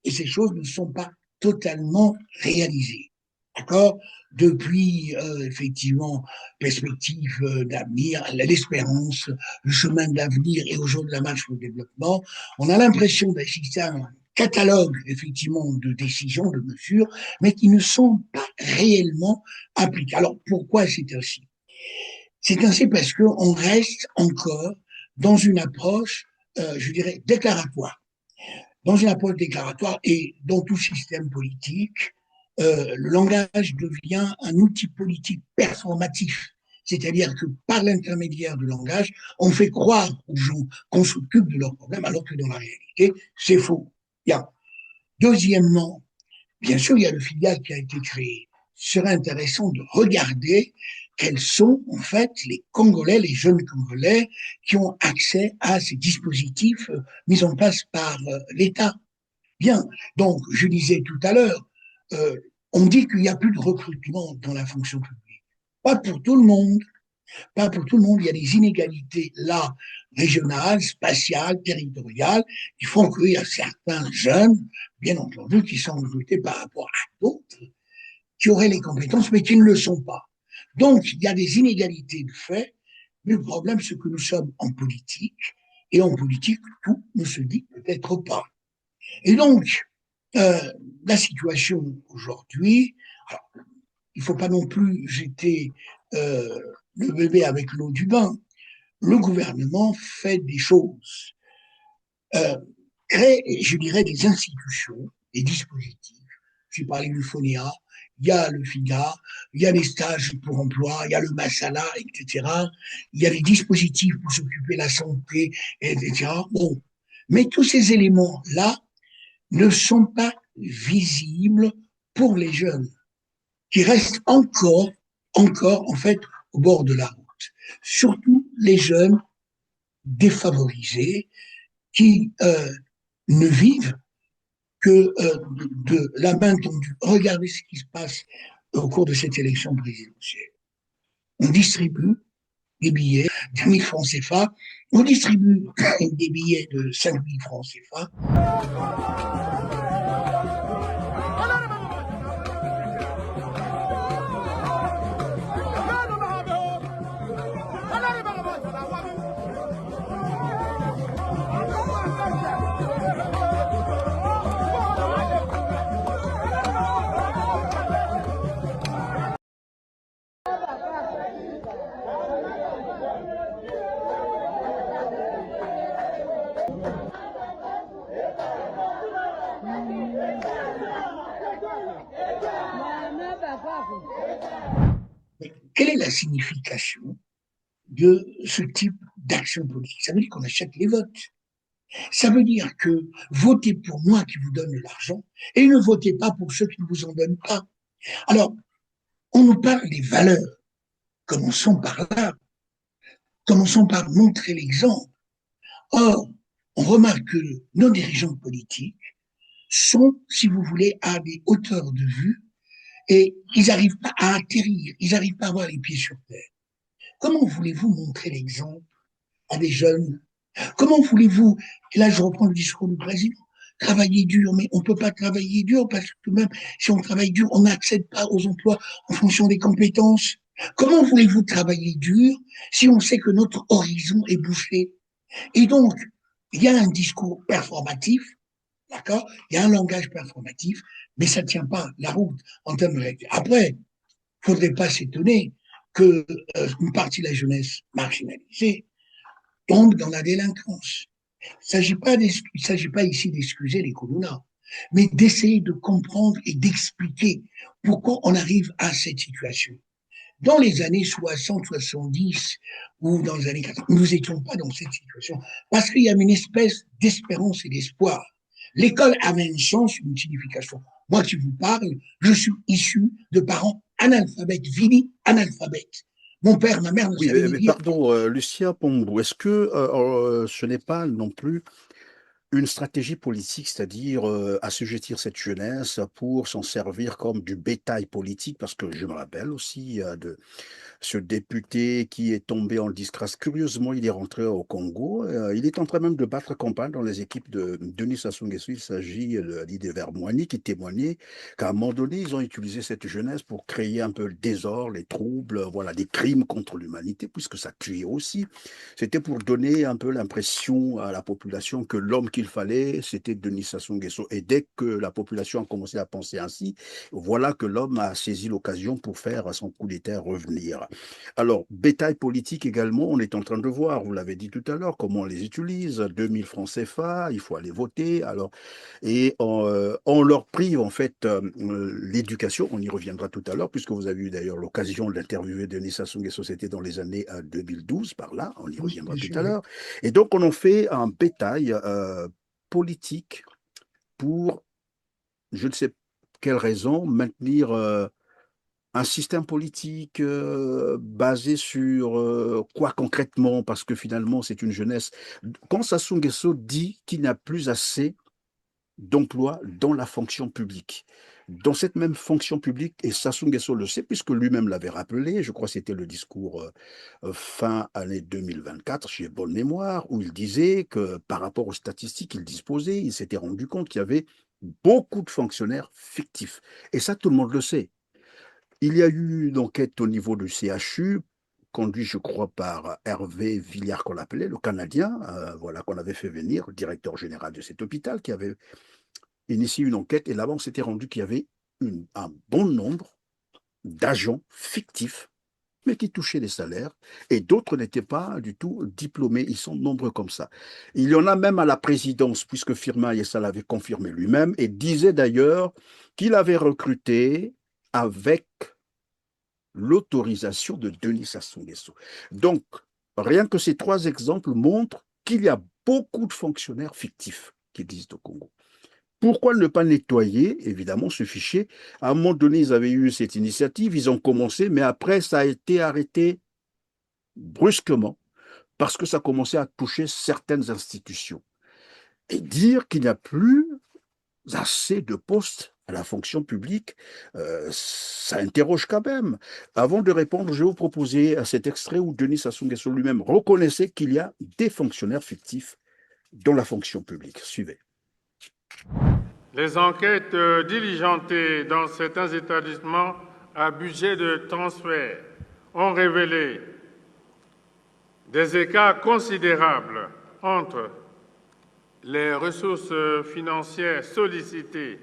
et ces choses ne sont pas totalement réalisées. D'accord? Depuis, effectivement, perspective d'avenir, l'espérance, le chemin de l'avenir et aujourd'hui la marche au développement, on a l'impression d'assister à un catalogue, effectivement, de décisions, de mesures, mais qui ne sont pas réellement appliquées. Alors, pourquoi c'est ainsi? C'est ainsi parce qu'on reste encore dans une approche, je dirais, déclaratoire. Dans une approche déclaratoire et dans tout système politique, le langage devient un outil politique performatif. C'est-à-dire que par l'intermédiaire du langage, on fait croire aux gens qu'on s'occupe de leurs problèmes, alors que dans la réalité, c'est faux. Bien. Deuxièmement, bien sûr, il y a le filial qui a été créé. Ce serait intéressant de regarder quels sont en fait les Congolais, les jeunes Congolais qui ont accès à ces dispositifs mis en place par l'État. Bien, donc je disais tout à l'heure, on dit qu'il n'y a plus de recrutement dans la fonction publique. Pas pour tout le monde. Pas pour tout le monde. Il y a des inégalités là, régionales, spatiales, territoriales, qui font qu'il y a certains jeunes, bien entendu, qui sont recrutés par rapport à d'autres, qui auraient les compétences, mais qui ne le sont pas. Donc, il y a des inégalités de fait, mais le problème, c'est que nous sommes en politique, et en politique, tout ne se dit peut-être pas. Et donc, la situation aujourd'hui, il ne faut pas non plus jeter le bébé avec l'eau du bain. Le gouvernement fait des choses, crée, je dirais, des institutions, des dispositifs. J'ai parlé du FONEA, il y a le FIGA, il y a les stages pour emploi, il y a le Massala, etc. Il y a les dispositifs pour s'occuper de la santé, etc. Bon. Mais tous ces éléments-là ne sont pas visibles pour les jeunes, qui restent encore, en fait, au bord de la route. Surtout les jeunes défavorisés qui ne vivent que de la main tendue. Regardez ce qui se passe au cours de cette élection présidentielle. On distribue des billets de 1000 francs CFA, on distribue des billets de 5000 francs CFA. Quelle est la signification de ce type d'action politique? Ça veut dire qu'on achète les votes. Ça veut dire que votez pour moi qui vous donne de l'argent et ne votez pas pour ceux qui ne vous en donnent pas. Alors, on nous parle des valeurs. Commençons par là. Commençons par montrer l'exemple. Or, on remarque que nos dirigeants politiques sont, si vous voulez, à des hauteurs de vue et ils n'arrivent pas à atterrir, ils n'arrivent pas à avoir les pieds sur terre. Comment voulez-vous montrer l'exemple à des jeunes? Comment voulez-vous, et là je reprends le discours du président, travailler dur, mais on ne peut pas travailler dur parce que même si on travaille dur, on n'accède pas aux emplois en fonction des compétences. Comment voulez-vous travailler dur si on sait que notre horizon est bouché? Et donc, il y a un discours performatif, d'accord? Il y a un langage performatif, mais ça ne tient pas la route en termes de réalité. Après, il ne faudrait pas s'étonner que une partie de la jeunesse marginalisée tombe dans la délinquance. Il ne s'agit pas ici d'excuser les communards, mais d'essayer de comprendre et d'expliquer pourquoi on arrive à cette situation. Dans les années 60, 70 ou dans les années 80, nous n'étions pas dans cette situation parce qu'il y avait une espèce d'espérance et d'espoir. L'école avait un sens, une signification. Moi qui vous parle, je suis issu de parents analphabètes, vili analphabètes. Mon père, ma mère ne Oui, savait mais dire. pardon, Lucia Pombou, est-ce que ce n'est pas non plus une stratégie politique, c'est-à-dire assujettir cette jeunesse pour s'en servir comme du bétail politique, parce que je me rappelle aussi de ce député qui est tombé en disgrâce. Curieusement, il est rentré au Congo. Il est en train même de battre campagne dans les équipes de Denis Sassou Nguesso. Il s'agit de l'idée Vermoigny qui témoignait qu'à un moment donné, ils ont utilisé cette jeunesse pour créer un peu le désordre, les troubles, voilà, des crimes contre l'humanité, puisque ça tuait aussi. C'était pour donner un peu l'impression à la population que l'homme qu'il fallait, c'était Denis Sassou Nguesso. Et dès que la population a commencé à penser ainsi, voilà que l'homme a saisi l'occasion pour faire son coup d'État revenir. Alors, bétail politique également, on est en train de voir, vous l'avez dit tout à l'heure, comment on les utilise. 2000 francs CFA, il faut aller voter. Alors, et on leur prive en fait l'éducation. On y reviendra tout à l'heure, puisque vous avez eu d'ailleurs l'occasion d'interviewer Denis Sassou Nguesso, c'était dans les années 2012, par là. On y reviendra tout à l'heure. Et donc, on en fait un bétail politique pour, je ne sais quelle raison, maintenir un système politique basé sur quoi concrètement? Parce que finalement, c'est une jeunesse. Quand Sassou Nguesso dit qu'il n'y a plus assez d'emplois dans la fonction publique, dans cette même fonction publique, et Sassou Nguesso le sait, puisque lui-même l'avait rappelé, je crois que c'était le discours fin année 2024, j'ai bonne mémoire, où il disait que par rapport aux statistiques qu'il disposait, il s'était rendu compte qu'il y avait beaucoup de fonctionnaires fictifs. Et ça, tout le monde le sait. Il y a eu une enquête au niveau du CHU, conduite, je crois, par Hervé Villard, qu'on l'appelait, le Canadien, voilà, qu'on avait fait venir, le directeur général de cet hôpital, qui avait initié une enquête. Et là-bas, on s'était rendu qu'il y avait un bon nombre d'agents fictifs, mais qui touchaient des salaires, et d'autres n'étaient pas du tout diplômés. Ils sont nombreux comme ça. Il y en a même à la présidence, puisque Firmin Yessa l'avait confirmé lui-même, et disait d'ailleurs qu'il avait recruté avec l'autorisation de Denis Sassou Nguesso. Donc, rien que ces trois exemples montrent qu'il y a beaucoup de fonctionnaires fictifs qui existent au Congo. Pourquoi ne pas nettoyer, évidemment, ce fichier? À un moment donné, ils avaient eu cette initiative, ils ont commencé, mais après, ça a été arrêté brusquement parce que ça commençait à toucher certaines institutions. Et dire qu'il n'y a plus assez de postes à la fonction publique, ça interroge quand même. Avant de répondre, je vais vous proposer à cet extrait où Denis Sassou Nguesso lui-même reconnaissait qu'il y a des fonctionnaires fictifs dans la fonction publique. Suivez. Les enquêtes diligentées dans certains établissements à budget de transfert ont révélé des écarts considérables entre les ressources financières sollicitées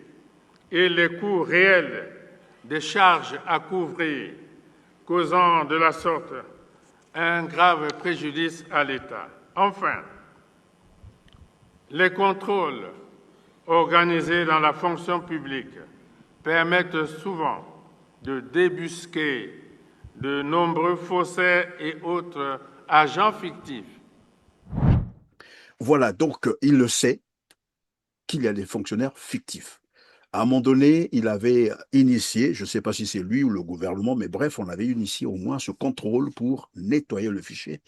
et les coûts réels des charges à couvrir, causant de la sorte un grave préjudice à l'État. Enfin, les contrôles organisés dans la fonction publique permettent souvent de débusquer de nombreux faussaires et autres agents fictifs. Voilà, donc il le sait qu'il y a des fonctionnaires fictifs. À un moment donné, il avait initié, je ne sais pas si c'est lui ou le gouvernement, mais bref, on avait initié au moins ce contrôle pour nettoyer le fichier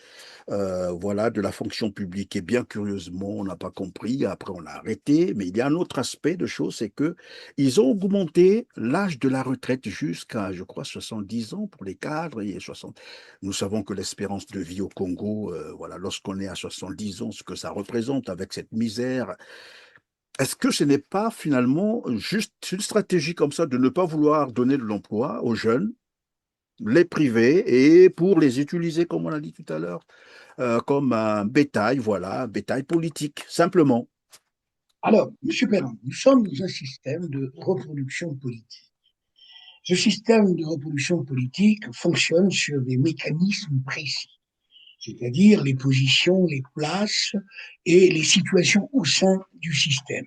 voilà, de la fonction publique. Et bien curieusement, on n'a pas compris, après on a arrêté. Mais il y a un autre aspect de choses, c'est qu'ils ont augmenté l'âge de la retraite jusqu'à, je crois, 70 ans pour les cadres. Et 60. Nous savons que l'espérance de vie au Congo, voilà, lorsqu'on est à 70 ans, ce que ça représente avec cette misère. Est-ce que ce n'est pas finalement juste une stratégie comme ça de ne pas vouloir donner de l'emploi aux jeunes, les priver, et pour les utiliser, comme on a dit tout à l'heure, comme un bétail, voilà, un bétail politique, simplement. Alors, M. Perrin, nous sommes dans un système de reproduction politique. Ce système de reproduction politique fonctionne sur des mécanismes précis, c'est-à-dire les positions, les places et les situations au sein du système.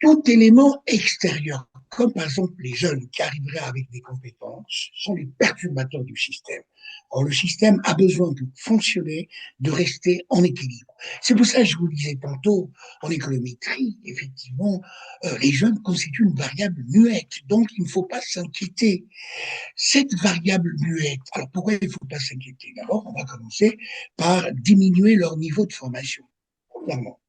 Tout élément extérieur, comme par exemple les jeunes qui arriveraient avec des compétences, sont les perturbateurs du système. Or, le système a besoin pour fonctionner de rester en équilibre. C'est pour ça que je vous disais tantôt, en économétrie, effectivement, les jeunes constituent une variable muette, donc il ne faut pas s'inquiéter. Cette variable muette, alors pourquoi il ne faut pas s'inquiéter? D'abord, on va commencer par diminuer leur niveau de formation, premièrement.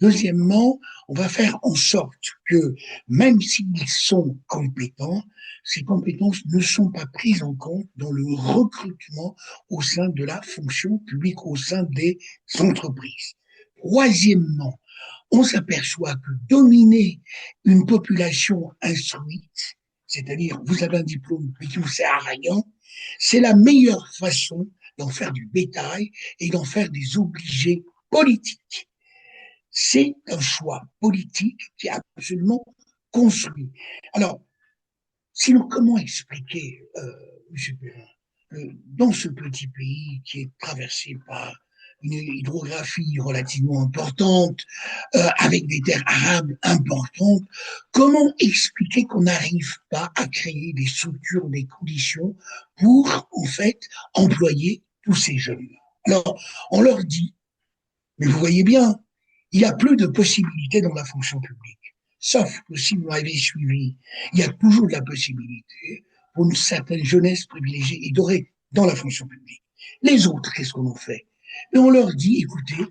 Deuxièmement, on va faire en sorte que même s'ils sont compétents, ces compétences ne sont pas prises en compte dans le recrutement au sein de la fonction publique, au sein des entreprises. Troisièmement, on s'aperçoit que dominer une population instruite, c'est-à-dire vous avez un diplôme mais qui ne vous sert à rien, c'est la meilleure façon d'en faire du bétail et d'en faire des obligés politiques. C'est un choix politique qui est absolument construit. Alors, sinon, comment expliquer, M. Perrin, dans ce petit pays qui est traversé par une hydrographie relativement importante, avec des terres arables importantes, comment expliquer qu'on n'arrive pas à créer des structures, des conditions pour, en fait, employer tous ces jeunes? Alors, on leur dit, mais vous voyez bien, il n'y a plus de possibilités dans la fonction publique. Sauf que si vous m'avez suivi, il y a toujours de la possibilité pour une certaine jeunesse privilégiée et dorée dans la fonction publique. Les autres, qu'est-ce qu'on en fait? Et on leur dit, écoutez,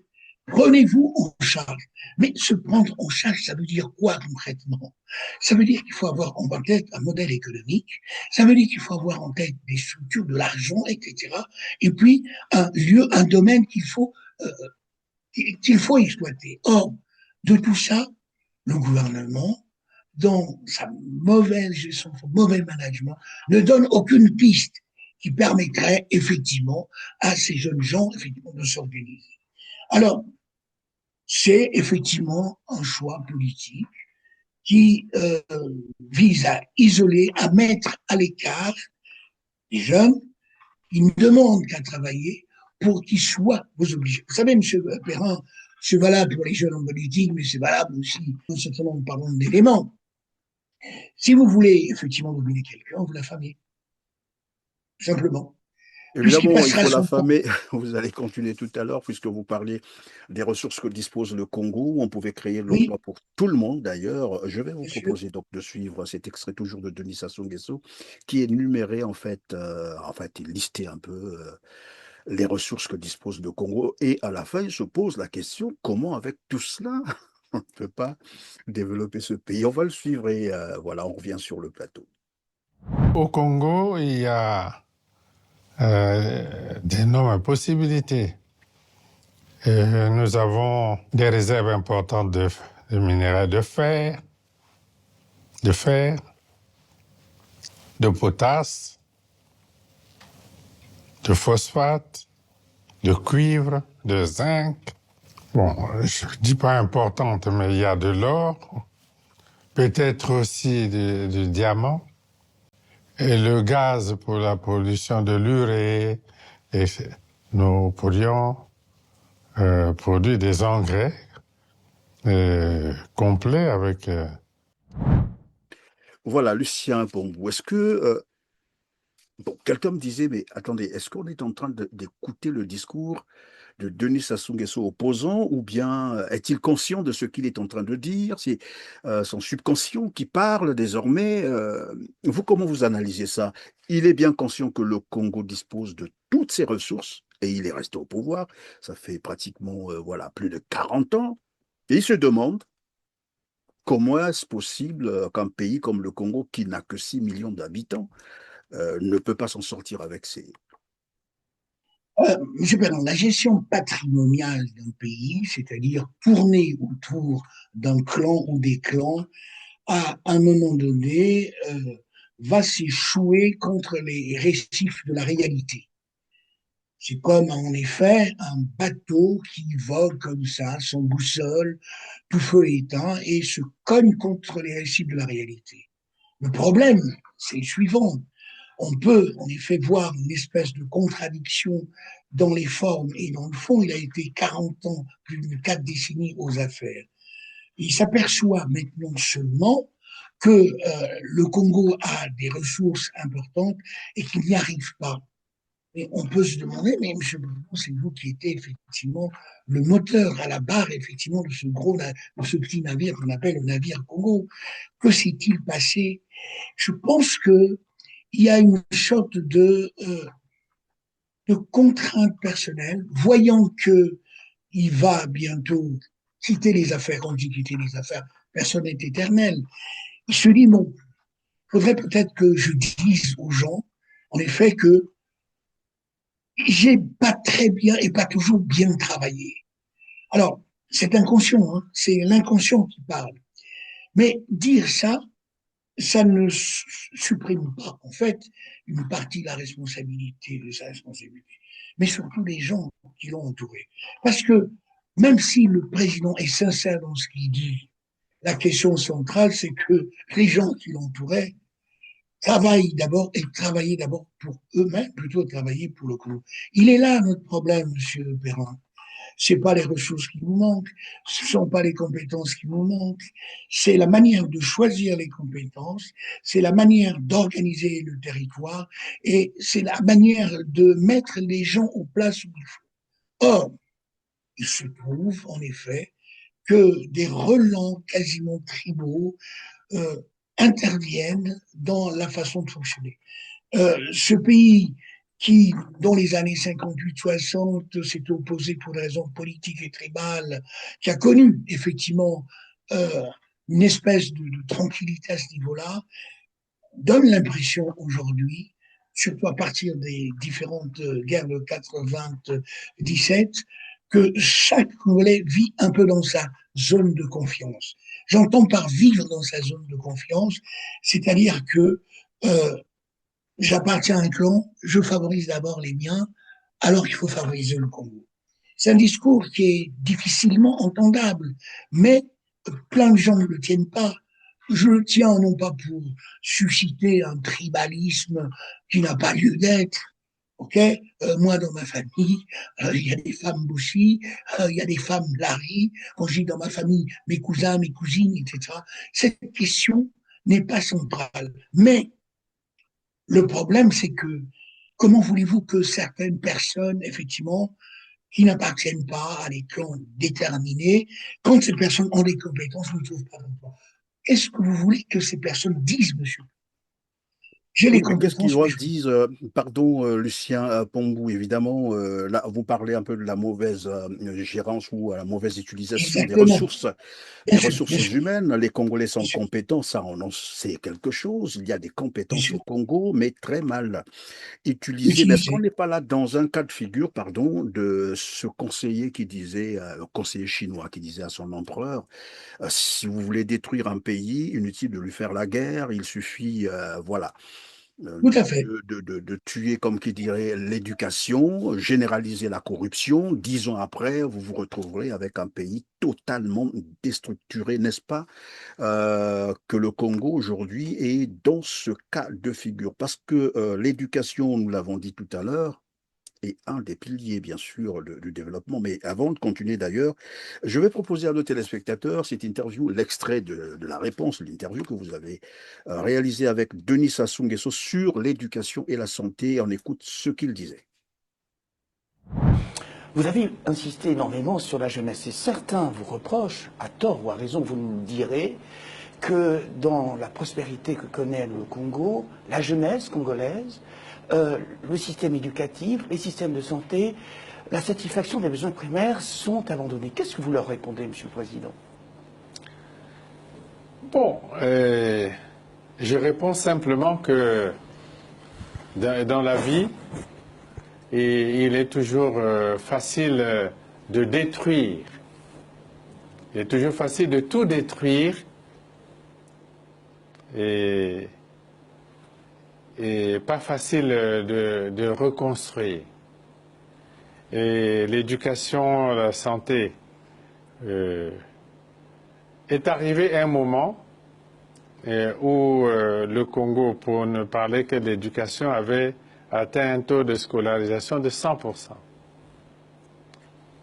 prenez-vous en charge. Mais se prendre en charge, ça veut dire quoi concrètement? Ça veut dire qu'il faut avoir en tête un modèle économique, ça veut dire qu'il faut avoir en tête des structures, de l'argent, etc. Et puis un lieu, un domaine qu'il faut exploiter. Or, de tout ça, le gouvernement, dans sa mauvaise gestion, son mauvais management, ne donne aucune piste qui permettrait effectivement à ces jeunes gens effectivement de s'organiser. Alors, c'est effectivement un choix politique qui vise à isoler, à mettre à l'écart les jeunes qui ne demandent qu'à travailler pour qu'ils soient vos obligés. Vous savez, M. Perrin, c'est valable pour les jeunes en politique, mais c'est valable aussi dans un certain nombre d'éléments. Si vous voulez effectivement dominer quelqu'un, vous l'affamez, tout simplement. Puisqu'il Évidemment, il passera faut son temps. l'affamer. Vous allez continuer tout à l'heure, puisque vous parliez des ressources que dispose le Congo. On pouvait créer de Oui, l'emploi pour tout le monde, d'ailleurs. Je vais vous bien sûr. proposer donc de suivre cet extrait toujours de Denis Sassou Nguesso, qui est numéré, en fait, il listait un peu les ressources que dispose le Congo. Et à la fin, il se pose la question, comment avec tout cela, on ne peut pas développer ce pays? On va le suivre et voilà, on revient sur le plateau. Au Congo, il y a d'énormes possibilités. Nous avons des réserves importantes de minerais de fer, de potasse, de phosphate, de cuivre, de zinc. Bon, je ne dis pas importante, mais il y a de l'or, peut-être aussi du diamant, et le gaz pour la pollution de l'urée. Et nous pourrions produire des engrais complets avec... Voilà, Lucien Pombou, est-ce que bon, quelqu'un me disait, mais attendez, est-ce qu'on est en train d'écouter le discours de Denis Sassou Nguesso opposant, ou bien est-il conscient de ce qu'il est en train de dire? C'est son subconscient qui parle désormais. Vous, comment vous analysez ça? Il est bien conscient que le Congo dispose de toutes ses ressources, et il est resté au pouvoir. Ça fait pratiquement voilà, plus de 40 ans. Et il se demande comment est-ce possible qu'un pays comme le Congo, qui n'a que 6 millions d'habitants, ne peut pas s'en sortir avec ses... Monsieur Perrin, la gestion patrimoniale d'un pays, c'est-à-dire tourner autour d'un clan ou des clans, à un moment donné, va s'échouer contre les récifs de la réalité. C'est comme en effet un bateau qui vole comme ça, sans boussole, tout feu éteint, et se cogne contre les récifs de la réalité. Le problème, c'est le suivant. On peut en effet voir une espèce de contradiction dans les formes et dans le fond. Il a été 40 ans, plus de 4 décennies aux affaires. Il s'aperçoit maintenant seulement que le Congo a des ressources importantes et qu'il n'y arrive pas. Et on peut se demander, mais M. Bruno, c'est vous qui étiez effectivement le moteur à la barre, effectivement, de ce petit navire qu'on appelle le navire Congo. Que s'est-il passé? Je pense que il y a une sorte de contrainte personnelle, voyant que il va bientôt quitter les affaires, quand il quitter les affaires, personne n'est éternel. Il se dit, bon, il faudrait peut-être que je dise aux gens, en effet, que j'ai pas très bien et pas toujours bien travaillé. Alors, c'est inconscient, hein, c'est l'inconscient qui parle. Mais dire ça, ça ne supprime pas, en fait, une partie de la responsabilité, de sa responsabilité, mais surtout les gens qui l'ont entouré. Parce que même si le président est sincère dans ce qu'il dit, la question centrale, c'est que les gens qui l'entouraient travaillent d'abord et travaillaient d'abord pour eux-mêmes, plutôt que travailler pour le groupe. Il est là notre problème, Monsieur Perrin. C'est pas les ressources qui nous manquent, ce sont pas les compétences qui nous manquent, c'est la manière de choisir les compétences, c'est la manière d'organiser le territoire et c'est la manière de mettre les gens aux places où il faut. Or, il se trouve en effet que des relents quasiment tribaux euh, interviennent dans la façon de fonctionner. Ce pays qui, dans les années 58-60, s'est opposé pour des raisons politiques et tribales, qui a connu effectivement euh, une espèce de tranquillité à ce niveau-là, donne l'impression aujourd'hui, surtout à partir des différentes guerres de 97, que chaque Congolais vit un peu dans sa zone de confiance. J'entends par vivre dans sa zone de confiance, c'est-à-dire que euh, j'appartiens à un clan, je favorise d'abord les miens, alors qu'il faut favoriser le Congo. C'est un discours qui est difficilement entendable, mais plein de gens ne le tiennent pas. Je le tiens non pas pour susciter un tribalisme qui n'a pas lieu d'être. Ok, moi dans ma famille, il y a des femmes Bouchi, il y a des femmes Larry. Quand je dis dans ma famille, mes cousins, mes cousines, etc. Cette question n'est pas centrale. Mais le problème, c'est que comment voulez-vous que certaines personnes, effectivement, qui n'appartiennent pas à des clans déterminés, quand ces personnes ont des compétences, ne trouvent pas d'emploi? Qu'est-ce que vous voulez que ces personnes disent, monsieur? J'ai les Oui, mais qu'est-ce qu'ils compétences, mais je... disent, pardon, Lucien Pongou, évidemment, là, vous parlez un peu de la mauvaise gérance ou la mauvaise utilisation Exactement. des Bien sûr, bien ressources sûr, humaines. Les Congolais bien sont sûr, compétents, ça, on en sait quelque chose. Il y a des bien compétences sûr. au Congo, mais très mal utilisées. Mais est-ce qu'on Utiliser. n'est pas là dans un cas de figure, pardon, de ce conseiller qui disait, conseiller chinois, qui disait à son empereur, si vous voulez détruire un pays, inutile de lui faire la guerre, il suffit, voilà, Tout à fait. de tuer, comme qui dirait, l'éducation, généraliser la corruption. 10 ans après, vous vous retrouverez avec un pays totalement déstructuré, n'est-ce pas, que le Congo aujourd'hui est dans ce cas de figure. Parce que l'éducation, nous l'avons dit tout à l'heure, est un des piliers, bien sûr, du développement. Mais avant de continuer d'ailleurs, je vais proposer à nos téléspectateurs cette interview, l'extrait de la réponse, l'interview que vous avez réalisée avec Denis Sassou Nguesso sur l'éducation et la santé. On écoute ce qu'il disait. Vous avez insisté énormément sur la jeunesse et certains vous reprochent, à tort ou à raison, vous nous direz, que dans la prospérité que connaît le Congo, la jeunesse congolaise, le système éducatif, les systèmes de santé, la satisfaction des besoins primaires sont abandonnés. Qu'est-ce que vous leur répondez, Monsieur le Président? Bon, je réponds simplement que dans la vie, il est toujours facile de détruire. Il est toujours facile de tout détruire et pas facile de reconstruire. Et l'éducation, la santé, est arrivé un moment où le Congo, pour ne parler que de l'éducation, avait atteint un taux de scolarisation de 100%.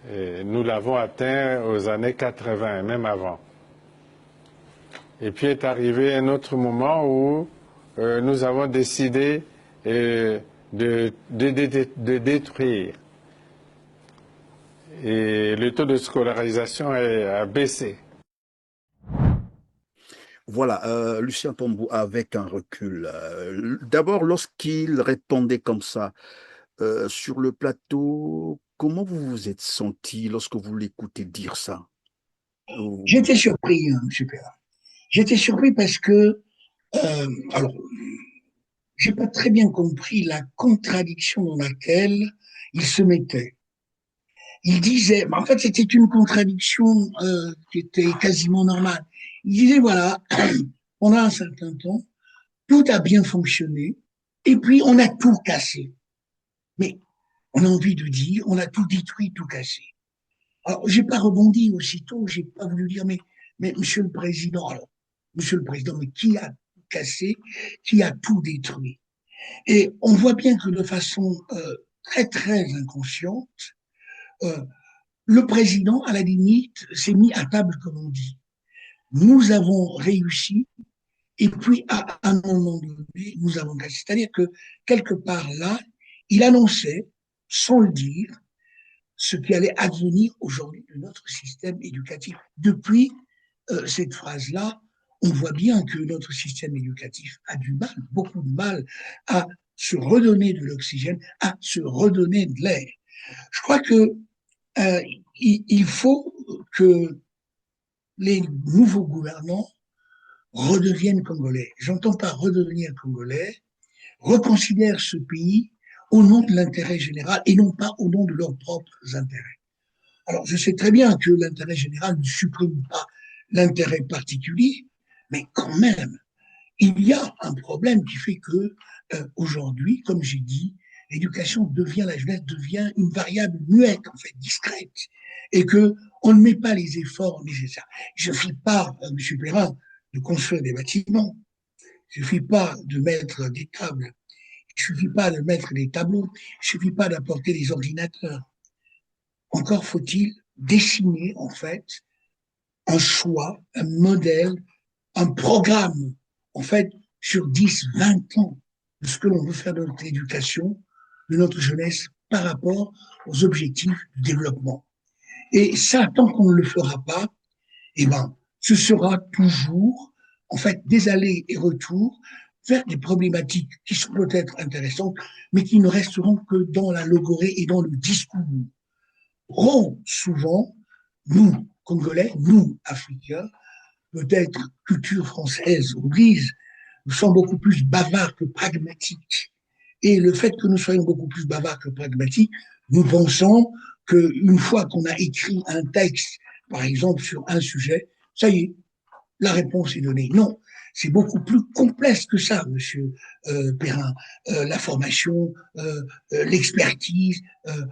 Et nous l'avons atteint aux années 80, même avant. Et puis est arrivé un autre moment où nous avons décidé de détruire. Et le taux de scolarisation a baissé. Voilà, Lucien Tombou, avec un recul. D'abord, lorsqu'il répondait comme ça sur le plateau, comment vous vous êtes senti lorsque vous l'écoutez dire ça? J'étais surpris, hein, monsieur Perrin. J'étais surpris parce que, alors, j'ai pas très bien compris la contradiction dans laquelle il se mettait. Il disait, en fait, c'était une contradiction qui était quasiment normale. Il disait, voilà, on a un certain temps, tout a bien fonctionné, et puis on a tout cassé. Mais on a envie de dire, on a tout détruit, tout cassé. Alors, j'ai pas rebondi aussitôt, j'ai pas voulu dire, mais Monsieur le Président, alors, Monsieur le Président, mais qui a cassé, qui a tout détruit? Et on voit bien que de façon très, très inconsciente, euh, le président, à la limite, s'est mis à table, comme on dit. Nous avons réussi, et puis à un moment donné, nous avons cassé. C'est-à-dire que quelque part là, il annonçait, sans le dire, ce qui allait advenir aujourd'hui de notre système éducatif. Depuis cette phrase-là, on voit bien que notre système éducatif a du mal, beaucoup de mal, à se redonner de l'oxygène, à se redonner de l'air. Je crois que il faut que les nouveaux gouvernants redeviennent congolais. J'entends pas redevenir congolais, reconsidèrent ce pays au nom de l'intérêt général et non pas au nom de leurs propres intérêts. Alors, je sais très bien que l'intérêt général ne supprime pas l'intérêt particulier, mais quand même, il y a un problème qui fait que aujourd'hui, comme j'ai dit, l'éducation devient, la jeunesse devient une variable muette, en fait, discrète, et que on ne met pas les efforts nécessaires. Il ne suffit pas, M. Perrin, de construire des bâtiments, il ne suffit pas de mettre des tables, il ne suffit pas de mettre des tableaux, il ne suffit pas d'apporter des ordinateurs. Encore faut-il dessiner, en fait, un choix, un modèle, un programme, en fait, sur 10, 20 ans, de ce que l'on veut faire de notre éducation, de notre jeunesse, par rapport aux objectifs du développement. Et ça, tant qu'on ne le fera pas, eh ben, ce sera toujours, en fait, des allers et retours vers des problématiques qui sont peut-être intéressantes, mais qui ne resteront que dans la logorée et dans le discours. Souvent, nous, Congolais, nous, Africains, peut-être culture française oblige, nous sommes beaucoup plus bavards que pragmatiques. Et le fait que nous soyons beaucoup plus bavards que pragmatiques, nous pensons qu'une fois qu'on a écrit un texte, par exemple, sur un sujet, ça y est, la réponse est donnée. Non, c'est beaucoup plus complexe que ça, monsieur Perrin. La formation, l'expertise,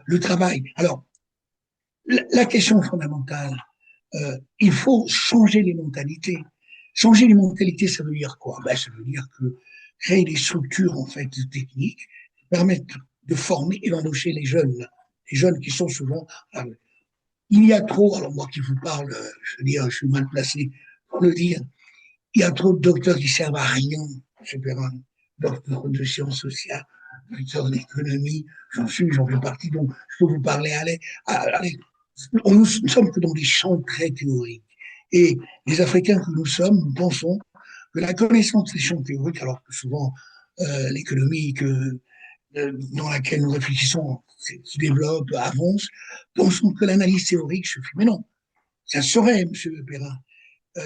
le travail. Alors, la question fondamentale, il faut changer les mentalités. Changer les mentalités, ça veut dire quoi? Ben, ça veut dire que créer des structures en fait techniques qui permettent de former et d'embaucher les jeunes qui sont souvent. Il y a trop, alors moi qui vous parle, je veux dire, je suis mal placé pour le dire, il y a trop de docteurs qui servent à rien, je peux dire, docteur de sciences sociales, docteur d'économie, j'en fais partie, donc je peux vous parler, allez, nous ne sommes que dans des champs très théoriques. Et les Africains que nous sommes, nous pensons que la connaissance des champs théoriques, alors que souvent l'économie dans laquelle nous réfléchissons se développe, avance, pensons que l'analyse théorique suffit. Mais non, ça serait, M. Perrin.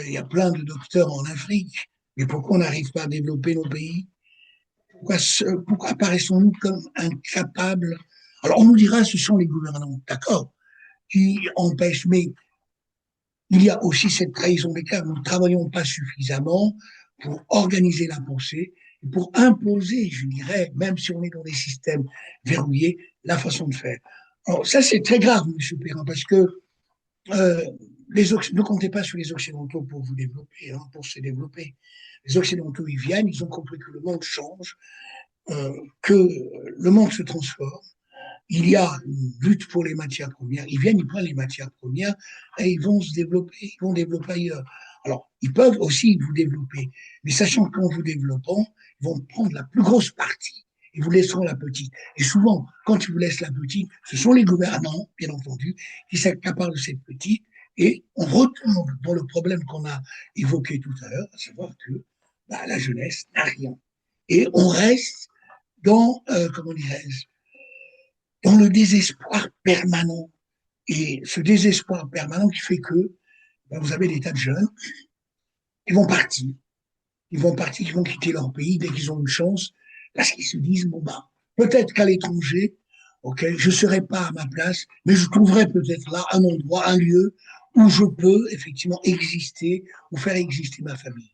Il y a plein de docteurs en Afrique, mais pourquoi on n'arrive pas à développer nos pays? Pourquoi apparaissons-nous comme incapables? Alors on nous dira ce sont les gouvernants, d'accord, qui empêchent, mais il y a aussi cette trahison des cas. Nous ne travaillons pas suffisamment pour organiser la pensée et pour imposer, je dirais, même si on est dans des systèmes verrouillés, la façon de faire. Alors ça, c'est très grave, M. Perrin, parce que euh, ne comptez pas sur les Occidentaux pour vous développer, hein, pour se développer. Les Occidentaux, ils viennent, ils ont compris que le monde change, que le monde se transforme. Il y a une lutte pour les matières premières. Ils viennent, ils prennent les matières premières et ils vont se développer, ils vont développer ailleurs. Alors, ils peuvent aussi vous développer, mais sachant qu'en vous développant, ils vont prendre la plus grosse partie et vous laisseront la petite. Et souvent, quand ils vous laissent la petite, ce sont les gouvernants, bien entendu, qui s'accaparent de cette petite et on retombe dans le problème qu'on a évoqué tout à l'heure, à savoir que la jeunesse n'a rien. Et on reste dans, comment dirais-je, dans le désespoir permanent. Et ce désespoir permanent qui fait que vous avez des tas de jeunes qui vont partir. Ils vont partir, ils vont quitter leur pays dès qu'ils ont une chance, parce qu'ils se disent, bon bah, peut-être qu'à l'étranger, ok, je ne serai pas à ma place, mais je trouverai peut-être là un endroit, un lieu où je peux effectivement exister ou faire exister ma famille.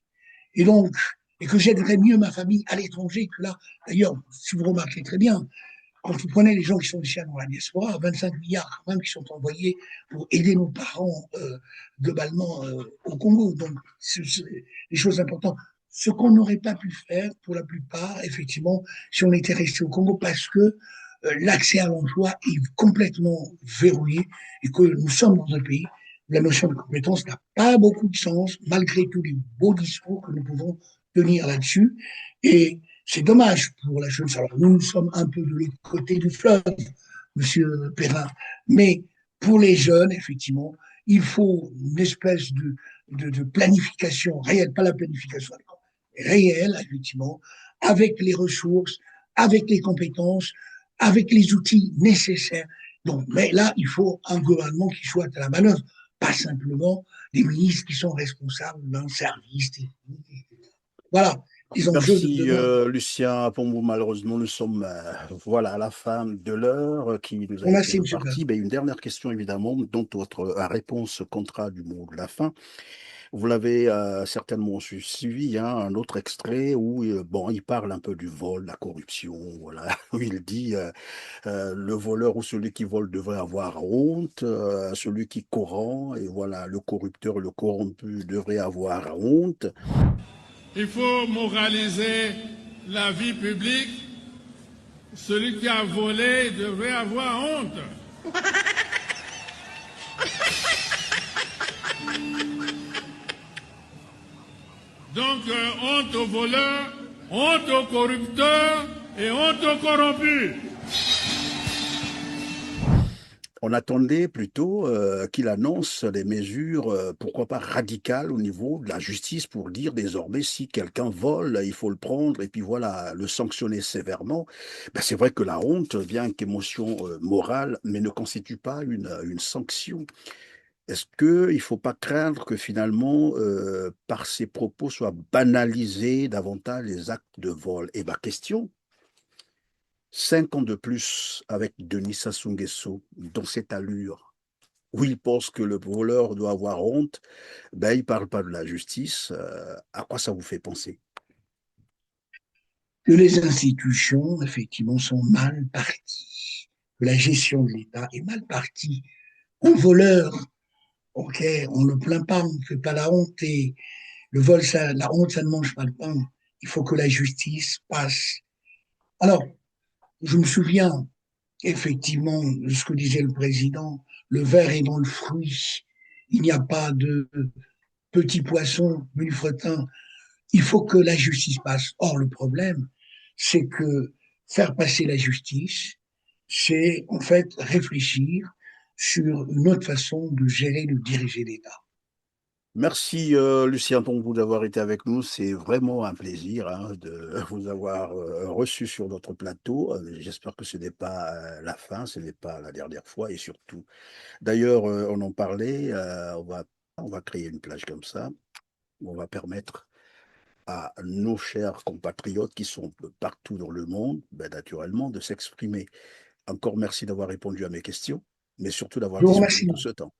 Et donc, et que j'aiderais mieux ma famille à l'étranger que là. D'ailleurs, si vous remarquez très bien, quand vous prenez les gens qui sont ici dans la diaspora, 25 milliards quand même qui sont envoyés pour aider nos parents globalement au Congo. Donc, c'est des choses importantes. Ce qu'on n'aurait pas pu faire pour la plupart, effectivement, si on était resté au Congo, parce que l'accès à l'emploi est complètement verrouillé et que nous sommes dans un pays où la notion de compétence n'a pas beaucoup de sens, malgré tous les beaux discours que nous pouvons tenir là-dessus. Et c'est dommage pour la jeunesse. Alors, nous sommes un peu de l'autre côté du fleuve, Monsieur Perrin, mais pour les jeunes, effectivement, il faut une espèce de planification réelle, pas la planification réelle, effectivement, avec les ressources, avec les compétences, avec les outils nécessaires. Donc, mais là, il faut un gouvernement qui soit à la manœuvre, pas simplement des ministres qui sont responsables d'un service technique. Voilà, les enjeux de Merci demain. Lucien. Pour vous, malheureusement, nous sommes voilà, à la fin de l'heure qui nous a été Merci, M. Perrin. impartie. Ben, une dernière question, évidemment, dont votre réponse comptera du mot de la fin. Vous l'avez certainement suivi, hein, un autre extrait où bon, il parle un peu du vol, de la corruption, voilà, où il dit le voleur ou celui qui vole devrait avoir honte, celui qui corrompt, et voilà, le corrupteur, le corrompu devrait avoir honte. Il faut moraliser la vie publique. Celui qui a volé devrait avoir honte. Donc, honte aux voleurs, honte aux corrupteurs et honte aux corrompus. On attendait plutôt qu'il annonce des mesures, pourquoi pas radicales au niveau de la justice pour dire désormais si quelqu'un vole, il faut le prendre et puis voilà, le sanctionner sévèrement. Ben, c'est vrai que la honte vient qu'émotion morale, mais ne constitue pas une sanction. Est-ce qu'il ne faut pas craindre que finalement, par ces propos, soient banalisés davantage les actes de vol? Et ma question, 5 ans de plus avec Denis Sassou Nguesso dans cette allure, où il pense que le voleur doit avoir honte, ben, il ne parle pas de la justice. À quoi ça vous fait penser? Que les institutions, effectivement, sont mal parties, que la gestion de l'État est mal partie. Un voleur, ok, on ne le plaint pas, on ne fait pas la honte, et le vol, ça, la honte, ça ne mange pas le pain. Il faut que la justice passe. Alors, je me souviens effectivement de ce que disait le président, le verre est dans le fruit. Il n'y a pas de petit poisson, mulefretin. Il faut que la justice passe. Or, le problème, c'est que faire passer la justice, c'est en fait réfléchir sur une autre façon de gérer, de diriger l'État. Merci Lucien Tonbou d'avoir été avec nous. C'est vraiment un plaisir hein, de vous avoir reçu sur notre plateau. J'espère que ce n'est pas la fin, ce n'est pas la dernière fois et surtout. D'ailleurs, on en parlait, on va créer une plage comme ça, où on va permettre à nos chers compatriotes qui sont partout dans le monde, ben, naturellement, de s'exprimer. Encore merci d'avoir répondu à mes questions, mais surtout d'avoir Je vous disposé remercie. de ce temps.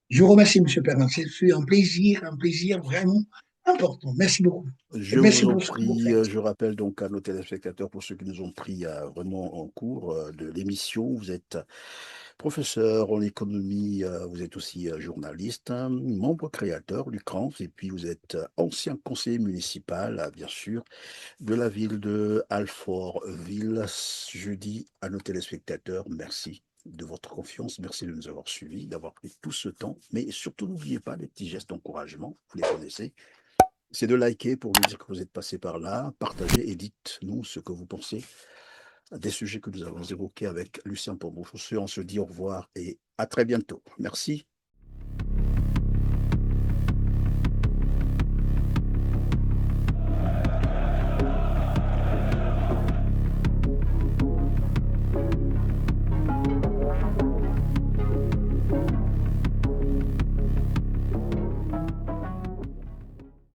Je vous remercie, M. Perrin. C'est un plaisir vraiment important. Merci beaucoup. Et Je merci vous en pour ce que vous prie, faites. je rappelle donc à nos téléspectateurs, pour ceux qui nous ont pris vraiment en cours de l'émission, vous êtes professeur en économie, vous êtes aussi journaliste, hein, membre créateur du CRANF, et puis vous êtes ancien conseiller municipal, bien sûr, de la ville de Alfortville. Je dis à nos téléspectateurs, merci de votre confiance, merci de nous avoir suivis, d'avoir pris tout ce temps, mais surtout n'oubliez pas les petits gestes d'encouragement, vous les connaissez, c'est de liker pour nous dire que vous êtes passé par là, partagez et dites-nous ce que vous pensez des sujets que nous avons évoqués avec Lucien Pombo. On se dit au revoir et à très bientôt. Merci.